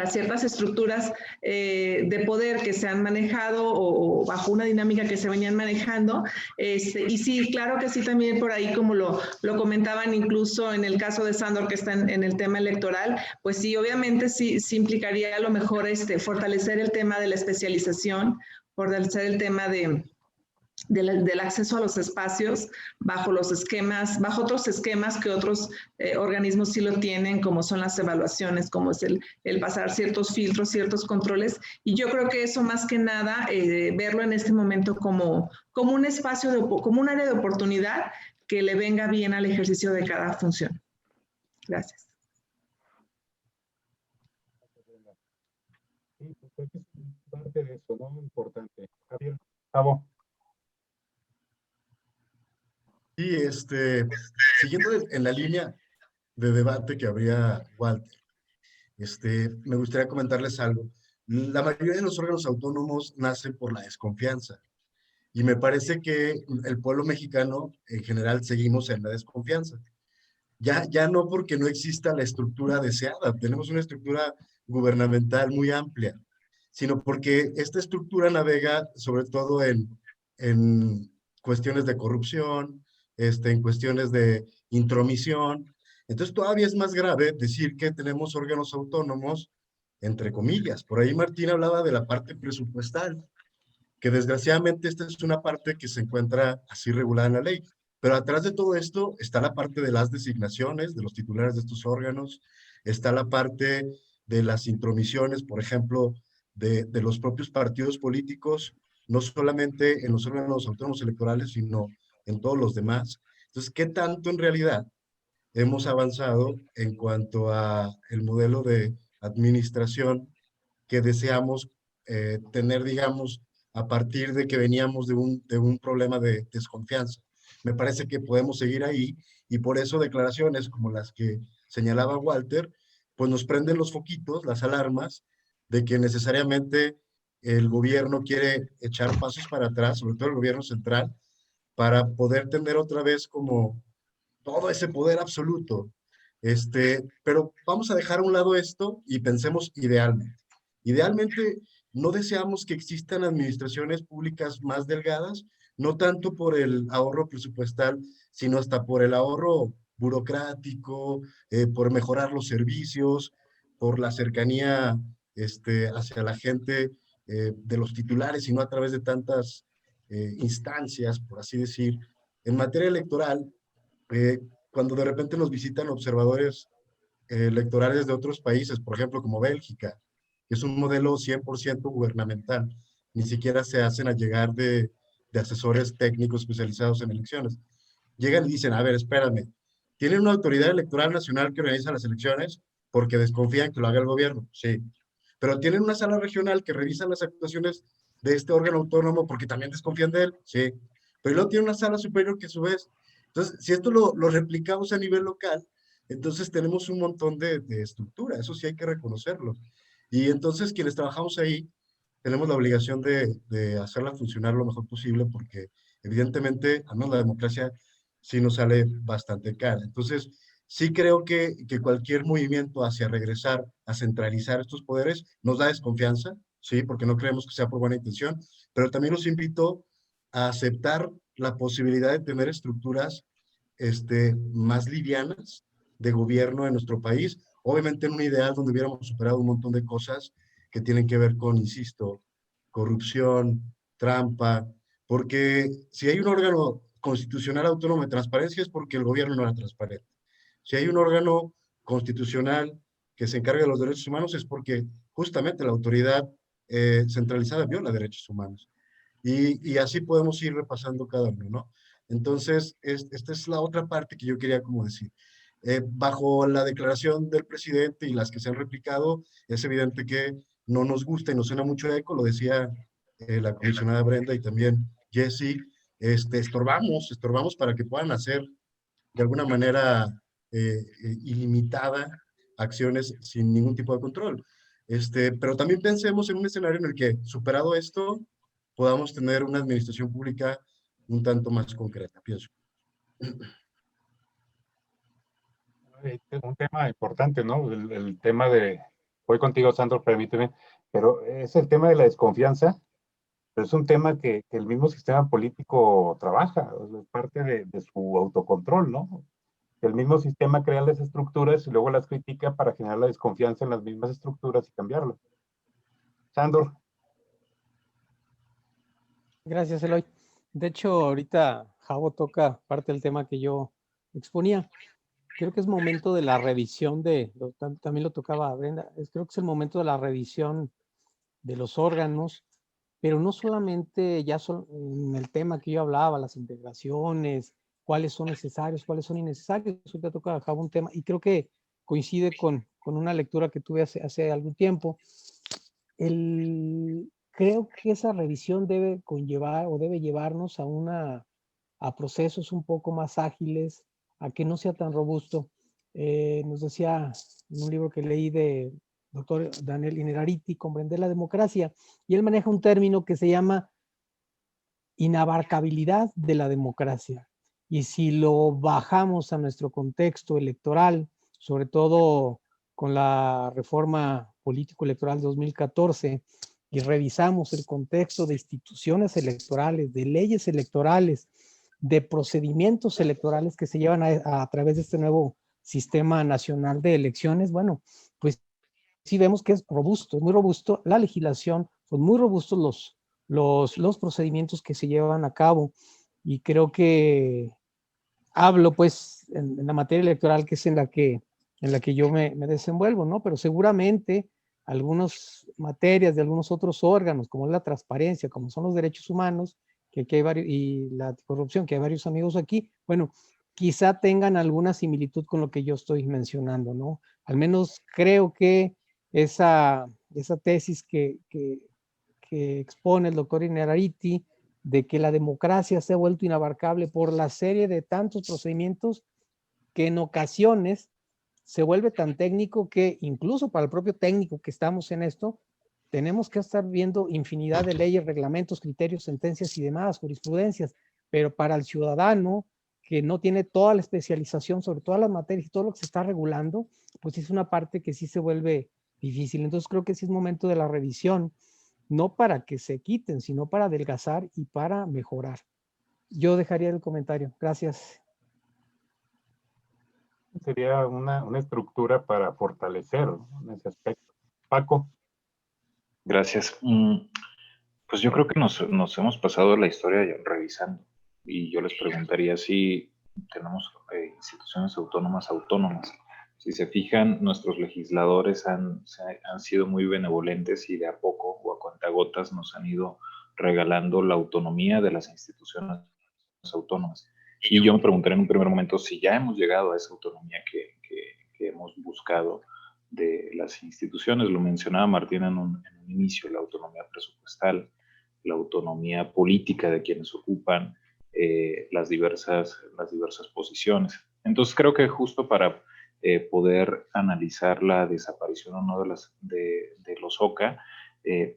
ciertas estructuras de poder que se han manejado o bajo una dinámica que se venían manejando. Y sí, claro que sí, también por ahí, como lo comentaban incluso en el caso de Sándor, que está en el tema electoral, pues sí, obviamente sí implicaría a lo mejor fortalecer el tema de la especialización, fortalecer el tema del acceso a los espacios bajo los esquemas, bajo otros esquemas que otros organismos sí lo tienen, como son las evaluaciones, como es el pasar ciertos filtros, ciertos controles, y yo creo que eso más que nada, verlo en este momento como un espacio, como un área de oportunidad que le venga bien al ejercicio de cada función. Gracias. Sí, creo que es parte de eso, ¿no? Importante. Javier, Gabo. Sí, siguiendo en la línea de debate que habría Walter, me gustaría comentarles algo. La mayoría de los órganos autónomos nacen por la desconfianza y me parece que el pueblo mexicano en general seguimos en la desconfianza. Ya no porque no exista la estructura deseada, tenemos una estructura gubernamental muy amplia, sino porque esta estructura navega sobre todo en cuestiones de corrupción, en cuestiones de intromisión. Entonces todavía es más grave decir que tenemos órganos autónomos, entre comillas. Por ahí Martín hablaba de la parte presupuestal, que desgraciadamente esta es una parte que se encuentra así regulada en la ley. Pero atrás de todo esto está la parte de las designaciones de los titulares de estos órganos, está la parte de las intromisiones, por ejemplo, de los propios partidos políticos, no solamente en los órganos autónomos electorales, sino en todos los demás. Entonces, ¿qué tanto en realidad hemos avanzado en cuanto a el modelo de administración que deseamos tener, digamos, a partir de que veníamos de un problema de desconfianza? Me parece que podemos seguir ahí y por eso declaraciones como las que señalaba Walter, pues nos prenden los foquitos, las alarmas, de que necesariamente el gobierno quiere echar pasos para atrás, sobre todo el gobierno central, para poder tener otra vez como todo ese poder absoluto. Pero vamos a dejar a un lado esto y pensemos idealmente. Idealmente, no deseamos que existan administraciones públicas más delgadas, no tanto por el ahorro presupuestal, sino hasta por el ahorro burocrático, por mejorar los servicios, por la cercanía hacia la gente de los titulares y no a través de tantas instancias, por así decir. En materia electoral, cuando de repente nos visitan observadores electorales de otros países, por ejemplo, como Bélgica, que es un modelo 100% gubernamental, ni siquiera se hacen a llegar de asesores técnicos especializados en elecciones. Llegan y dicen, a ver, espérame, ¿tienen una autoridad electoral nacional que organiza las elecciones porque desconfían que lo haga el gobierno? Sí. Pero ¿tienen una sala regional que revisa las actuaciones de este órgano autónomo porque también desconfían de él? Sí. Pero luego tiene una sala superior que a su vez. Entonces, si esto lo replicamos a nivel local, entonces tenemos un montón de estructura, eso sí hay que reconocerlo. Y entonces quienes trabajamos ahí tenemos la obligación de hacerla funcionar lo mejor posible porque evidentemente, al menos la democracia sí nos sale bastante cara. Entonces, sí creo que cualquier movimiento hacia regresar a centralizar estos poderes nos da desconfianza, sí, porque no creemos que sea por buena intención, pero también nos invitó a aceptar la posibilidad de tener estructuras más livianas de gobierno en nuestro país, obviamente en un ideal donde hubiéramos superado un montón de cosas que tienen que ver con, insisto, corrupción, trampa, porque si hay un órgano constitucional autónomo de transparencia es porque el gobierno no era transparente. Si hay un órgano constitucional que se encarga de los derechos humanos es porque justamente la autoridad centralizada viola derechos humanos. Y así podemos ir repasando cada uno, ¿no? Entonces, esta es la otra parte que yo quería como decir. Bajo la declaración del presidente y las que se han replicado, es evidente que no nos gusta y nos suena mucho eco, lo decía la comisionada Brenda y también Jesse, estorbamos para que puedan hacer de alguna manera ilimitada acciones sin ningún tipo de control. Pero también pensemos en un escenario en el que, superado esto, podamos tener una administración pública un tanto más concreta, pienso. Un tema importante, ¿no? El tema de, voy contigo, Sandro, permíteme, pero es el tema de la desconfianza, pero es un tema que el mismo sistema político trabaja, es parte de su autocontrol, ¿no? El mismo sistema crea las estructuras y luego las critica para generar la desconfianza en las mismas estructuras y cambiarlas. Sandor. Gracias, Eloy. De hecho, ahorita Javo toca parte del tema que yo exponía. Creo que es momento de la revisión también lo tocaba Brenda, creo que es el momento de la revisión de los órganos, pero no solamente ya en el tema que yo hablaba, las integraciones, cuáles son necesarios, cuáles son innecesarios. Ahorita toca Javo un tema, y creo que coincide con una lectura que tuve hace algún tiempo. Creo que esa revisión debe conllevar o debe llevarnos a procesos un poco más ágiles, a que no sea tan robusto. Nos decía en un libro que leí de doctor Daniel Innerarity, Comprender la democracia, y él maneja un término que se llama inabarcabilidad de la democracia. Y si lo bajamos a nuestro contexto electoral, sobre todo con la reforma político-electoral de 2014, y revisamos el contexto de instituciones electorales, de leyes electorales, de procedimientos electorales que se llevan a través de este nuevo sistema nacional de elecciones, bueno, pues sí vemos que es robusto, es muy robusto la legislación, son muy robustos los procedimientos que se llevan a cabo, y creo que hablo pues en la materia electoral, que es en la que yo me desenvuelvo, ¿no? Pero seguramente algunas materias de algunos otros órganos, como es la transparencia, como son los derechos humanos, que aquí hay varios, y la corrupción, que hay varios amigos aquí, bueno, quizá tengan alguna similitud con lo que yo estoy mencionando, ¿no? Al menos creo que esa tesis que expone el doctor Innerarity, de que la democracia se ha vuelto inabarcable por la serie de tantos procedimientos que en ocasiones se vuelve tan técnico que incluso para el propio técnico que estamos en esto, tenemos que estar viendo infinidad de leyes, reglamentos, criterios, sentencias y demás, jurisprudencias, pero para el ciudadano que no tiene toda la especialización sobre todas las materias y todo lo que se está regulando, pues es una parte que sí se vuelve difícil. Entonces creo que sí es momento de la revisión, no para que se quiten, sino para adelgazar y para mejorar. Yo dejaría el comentario. Gracias. Sería una estructura para fortalecer, ¿no?, en ese aspecto. Paco. Gracias. Pues yo creo que nos hemos pasado la historia revisando, y yo les preguntaría si tenemos instituciones autónomas. Si se fijan, nuestros legisladores han sido muy benevolentes y de a poco o a cuentagotas nos han ido regalando la autonomía de las instituciones autónomas. Y yo me preguntaré en un primer momento si ya hemos llegado a esa autonomía que hemos buscado de las instituciones. Lo mencionaba Martín en un inicio, la autonomía presupuestal, la autonomía política de quienes ocupan las diversas posiciones. Entonces creo que justo para poder analizar la desaparición o no de los OCA,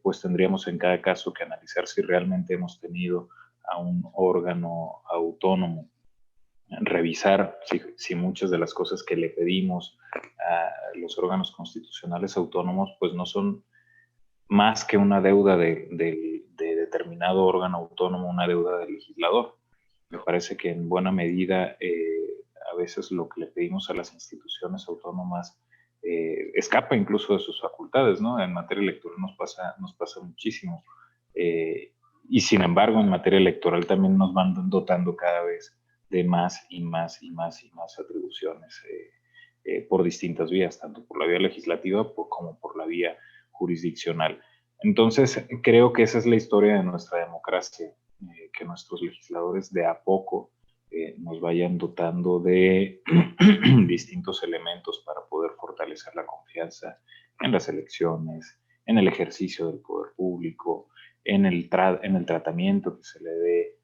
pues tendríamos en cada caso que analizar si realmente hemos tenido a un órgano autónomo, revisar si muchas de las cosas que le pedimos a los órganos constitucionales autónomos pues no son más que una deuda de determinado órgano autónomo, una deuda del legislador. Me parece que en buena medida a veces lo que le pedimos a las instituciones autónomas escapa incluso de sus facultades, ¿no? En materia electoral nos pasa muchísimo. Y sin embargo, en materia electoral también nos van dotando cada vez de más y más y más y más atribuciones por distintas vías, tanto por la vía legislativa como por la vía jurisdiccional. Entonces, creo que esa es la historia de nuestra democracia, que nuestros legisladores de a poco nos vayan dotando de distintos elementos para poder fortalecer la confianza en las elecciones, en el ejercicio del poder público, en el tratamiento que se le dé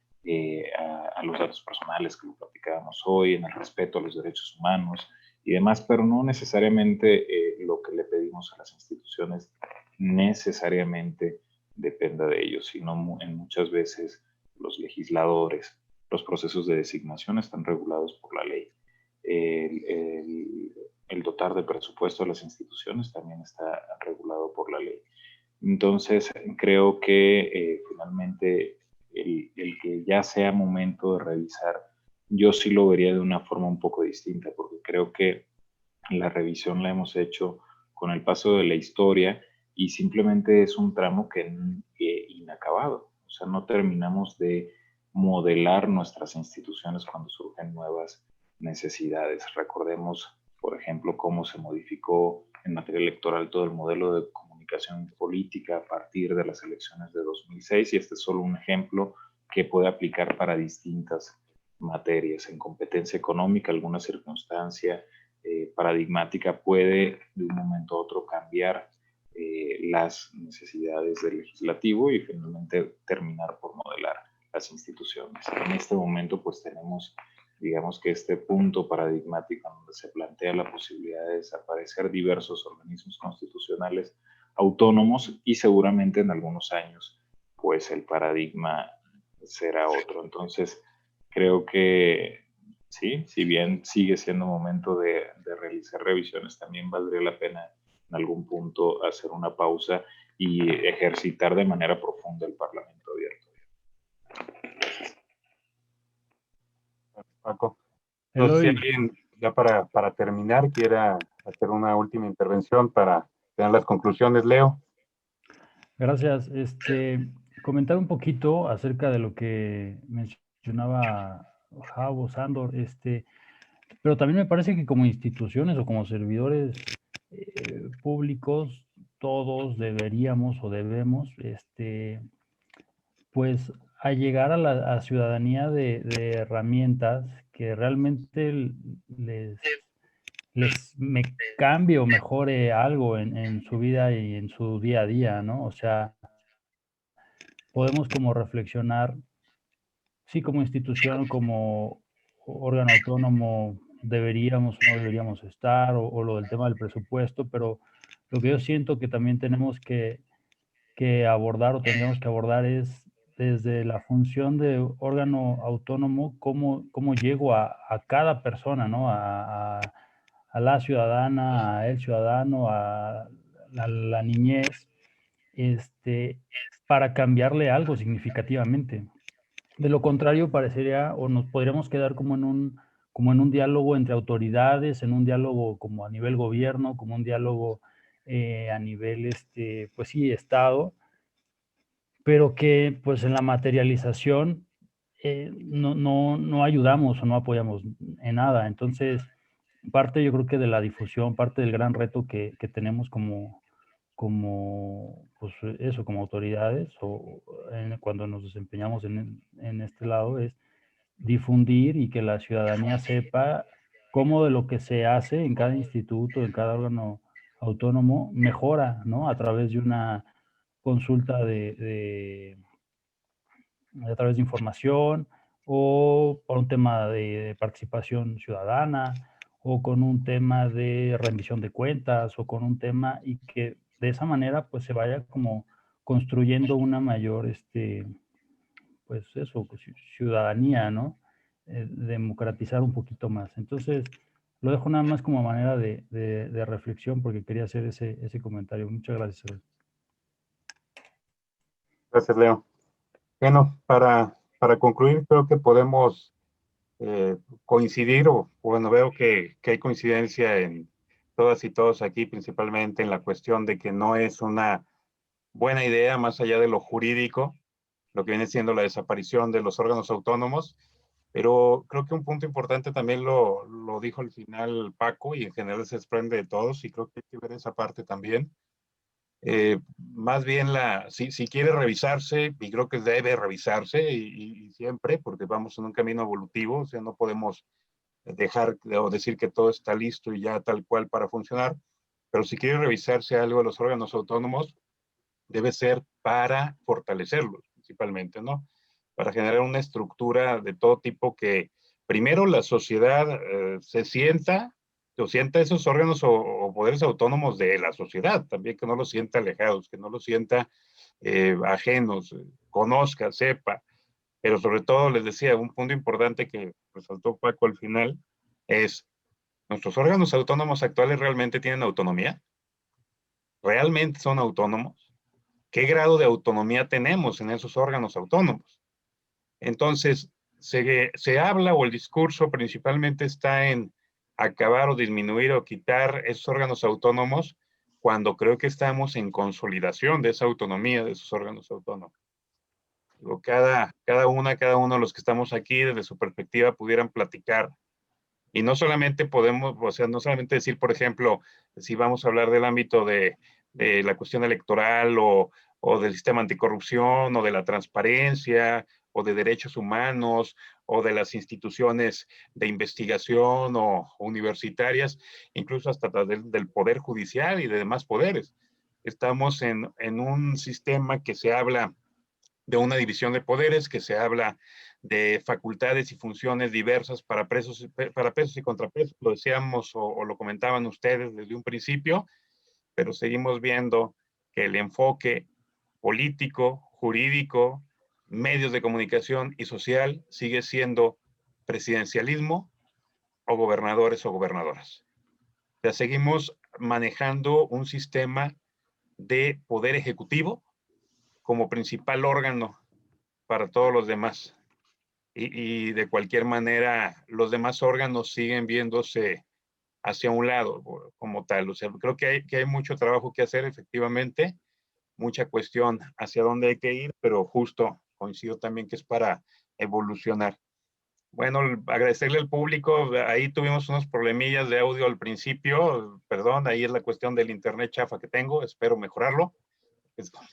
a los datos personales, que lo platicábamos hoy, en el respeto a los derechos humanos y demás, pero no necesariamente lo que le pedimos a las instituciones necesariamente dependa de ellos, sino en muchas veces los legisladores, los procesos de designación están regulados por la ley. El dotar de presupuesto a las instituciones también está regulado por la ley. Entonces, creo que finalmente el que ya sea momento de revisar, yo sí lo vería de una forma un poco distinta, porque creo que la revisión la hemos hecho con el paso de la historia y simplemente es un tramo que inacabado. O sea, no terminamos de modelar nuestras instituciones cuando surgen nuevas necesidades. Recordemos, por ejemplo, cómo se modificó en materia electoral todo el modelo de comunicación política a partir de las elecciones de 2006, y este es solo un ejemplo que puede aplicar para distintas materias. En competencia económica, alguna circunstancia paradigmática puede de un momento a otro cambiar las necesidades del legislativo y finalmente terminar por modelar las instituciones. En este momento pues tenemos, digamos que este punto paradigmático donde se plantea la posibilidad de desaparecer diversos organismos constitucionales autónomos y seguramente en algunos años pues el paradigma será otro. Entonces creo que sí, si bien sigue siendo momento de realizar revisiones, también valdría la pena en algún punto hacer una pausa y ejercitar de manera profunda el Parlamento abierto. Paco. No sé si alguien, ya para terminar, quiera hacer una última intervención para tener las conclusiones, Leo. Gracias. Comentar un poquito acerca de lo que mencionaba Javo, Sándor, pero también me parece que como instituciones o como servidores públicos, todos deberíamos o debemos, pues, allegar a la ciudadanía de herramientas que realmente me cambie o mejore algo en su vida y en su día a día, ¿no? O sea, podemos como reflexionar, sí, como institución, como órgano autónomo, deberíamos o no deberíamos estar, o lo del tema del presupuesto, pero lo que yo siento que también tenemos que abordar o tendríamos que abordar es desde la función de órgano autónomo, cómo llego a cada persona, ¿no? A la ciudadana, a el ciudadano, a la niñez, para cambiarle algo significativamente. De lo contrario, parecería o nos podríamos quedar como en un diálogo entre autoridades, en un diálogo como a nivel gobierno, como un diálogo a nivel, pues sí, Estado, pero que pues en la materialización no ayudamos o no apoyamos en nada. Entonces, parte yo creo que de la difusión, parte del gran reto que tenemos como pues eso, como autoridades o cuando nos desempeñamos en este lado es difundir y que la ciudadanía sepa cómo de lo que se hace en cada instituto, en cada órgano autónomo, mejora, ¿no? A través de una consulta a través de información o por un tema de participación ciudadana o con un tema de rendición de cuentas o con un tema y que de esa manera pues se vaya como construyendo una mayor, pues eso, ciudadanía, ¿no? Democratizar un poquito más. Entonces, lo dejo nada más como manera de reflexión porque quería hacer ese comentario. Muchas gracias. Gracias, Leo. Bueno, para concluir, creo que podemos coincidir, o bueno, veo que hay coincidencia en todas y todos aquí, principalmente en la cuestión de que no es una buena idea, más allá de lo jurídico, lo que viene siendo la desaparición de los órganos autónomos, pero creo que un punto importante también lo dijo al final Paco, y en general se desprende de todos, y creo que hay que ver esa parte también. Más bien si quiere revisarse, y creo que debe revisarse, y siempre, porque vamos en un camino evolutivo, o sea, no podemos dejar o decir que todo está listo y ya tal cual para funcionar, pero si quiere revisarse algo de los órganos autónomos, debe ser para fortalecerlos principalmente, ¿no? Para generar una estructura de todo tipo que primero la sociedad se sienta esos órganos o poderes autónomos de la sociedad, también que no los sienta alejados, que no los sienta ajenos, conozca, sepa, pero sobre todo les decía, un punto importante que resaltó Paco al final es, ¿nuestros órganos autónomos actuales realmente tienen autonomía? ¿Realmente son autónomos? ¿Qué grado de autonomía tenemos en esos órganos autónomos? Entonces, se habla o el discurso principalmente está en acabar o disminuir o quitar esos órganos autónomos cuando creo que estamos en consolidación de esa autonomía de esos órganos autónomos. Digo, cada uno de los que estamos aquí desde su perspectiva pudieran platicar. Y no solamente podemos, o sea, no solamente decir, por ejemplo, si vamos a hablar del ámbito de la cuestión electoral o del sistema anticorrupción o de la transparencia o de derechos humanos o de las instituciones de investigación o universitarias, incluso hasta del poder judicial y de demás poderes. Estamos en un sistema que se habla de una división de poderes, que se habla de facultades y funciones diversas para pesos y contrapesos, lo decíamos o lo comentaban ustedes desde un principio, pero seguimos viendo que el enfoque político, jurídico, medios de comunicación y social sigue siendo presidencialismo o gobernadores o gobernadoras. O sea, seguimos manejando un sistema de poder ejecutivo como principal órgano para todos los demás. Y de cualquier manera, los demás órganos siguen viéndose hacia un lado como tal. O sea, creo que hay mucho trabajo que hacer, efectivamente, mucha cuestión hacia dónde hay que ir, pero justo coincido también que es para evolucionar. Bueno, agradecerle al público. Ahí tuvimos unos problemillas de audio al principio. Perdón, ahí es la cuestión del internet chafa que tengo. Espero mejorarlo.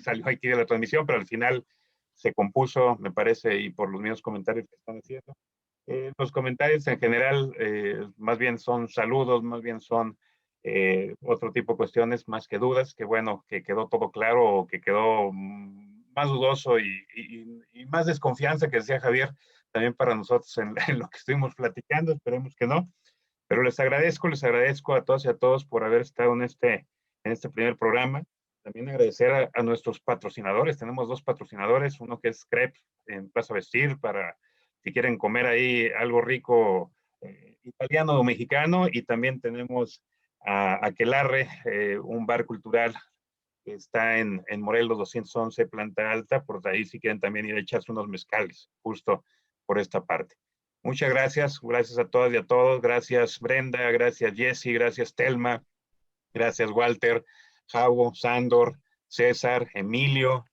Salió aquí de la transmisión, pero al final se compuso, me parece, y por los mismos comentarios que están haciendo. Los comentarios en general más bien son saludos, más bien son otro tipo de cuestiones, más que dudas, que bueno, que quedó todo claro o que quedó más dudoso y más desconfianza, que decía Javier, también para nosotros en lo que estuvimos platicando, esperemos que no. Pero les agradezco a todos y a todos por haber estado en este primer programa. También agradecer a nuestros patrocinadores. Tenemos 2 patrocinadores, uno que es Crepes en Plaza Vestir, para si quieren comer ahí algo rico italiano o mexicano, y también tenemos a Aquelarre, un bar cultural que está en Morelos 211, planta alta, por ahí si quieren también ir a echarse unos mezcales, justo por esta parte. Muchas gracias a todas y a todos. Gracias Brenda, gracias Jessy, gracias Telma, gracias Walter, Javo, Sándor, César, Emilio,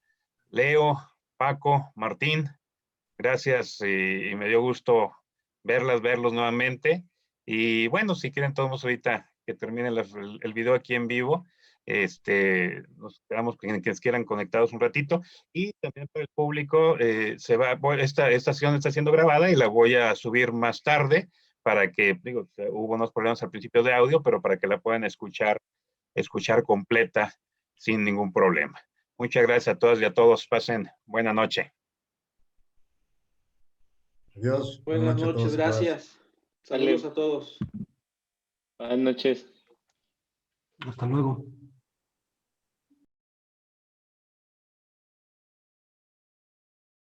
Leo, Paco, Martín. Gracias y me dio gusto verlos nuevamente. Y bueno, si quieren todos ahorita que termine el video aquí en vivo, nos quedamos con quienes quieran conectados un ratito, y también para el público esta sesión está siendo grabada y la voy a subir más tarde para que, digo, hubo unos problemas al principio de audio, pero para que la puedan escuchar completa sin ningún problema. Muchas gracias a todas y a todos. Pasen buena noche. Adiós. Buenas noches, gracias. Saludos a todos. Buenas noches. Hasta luego.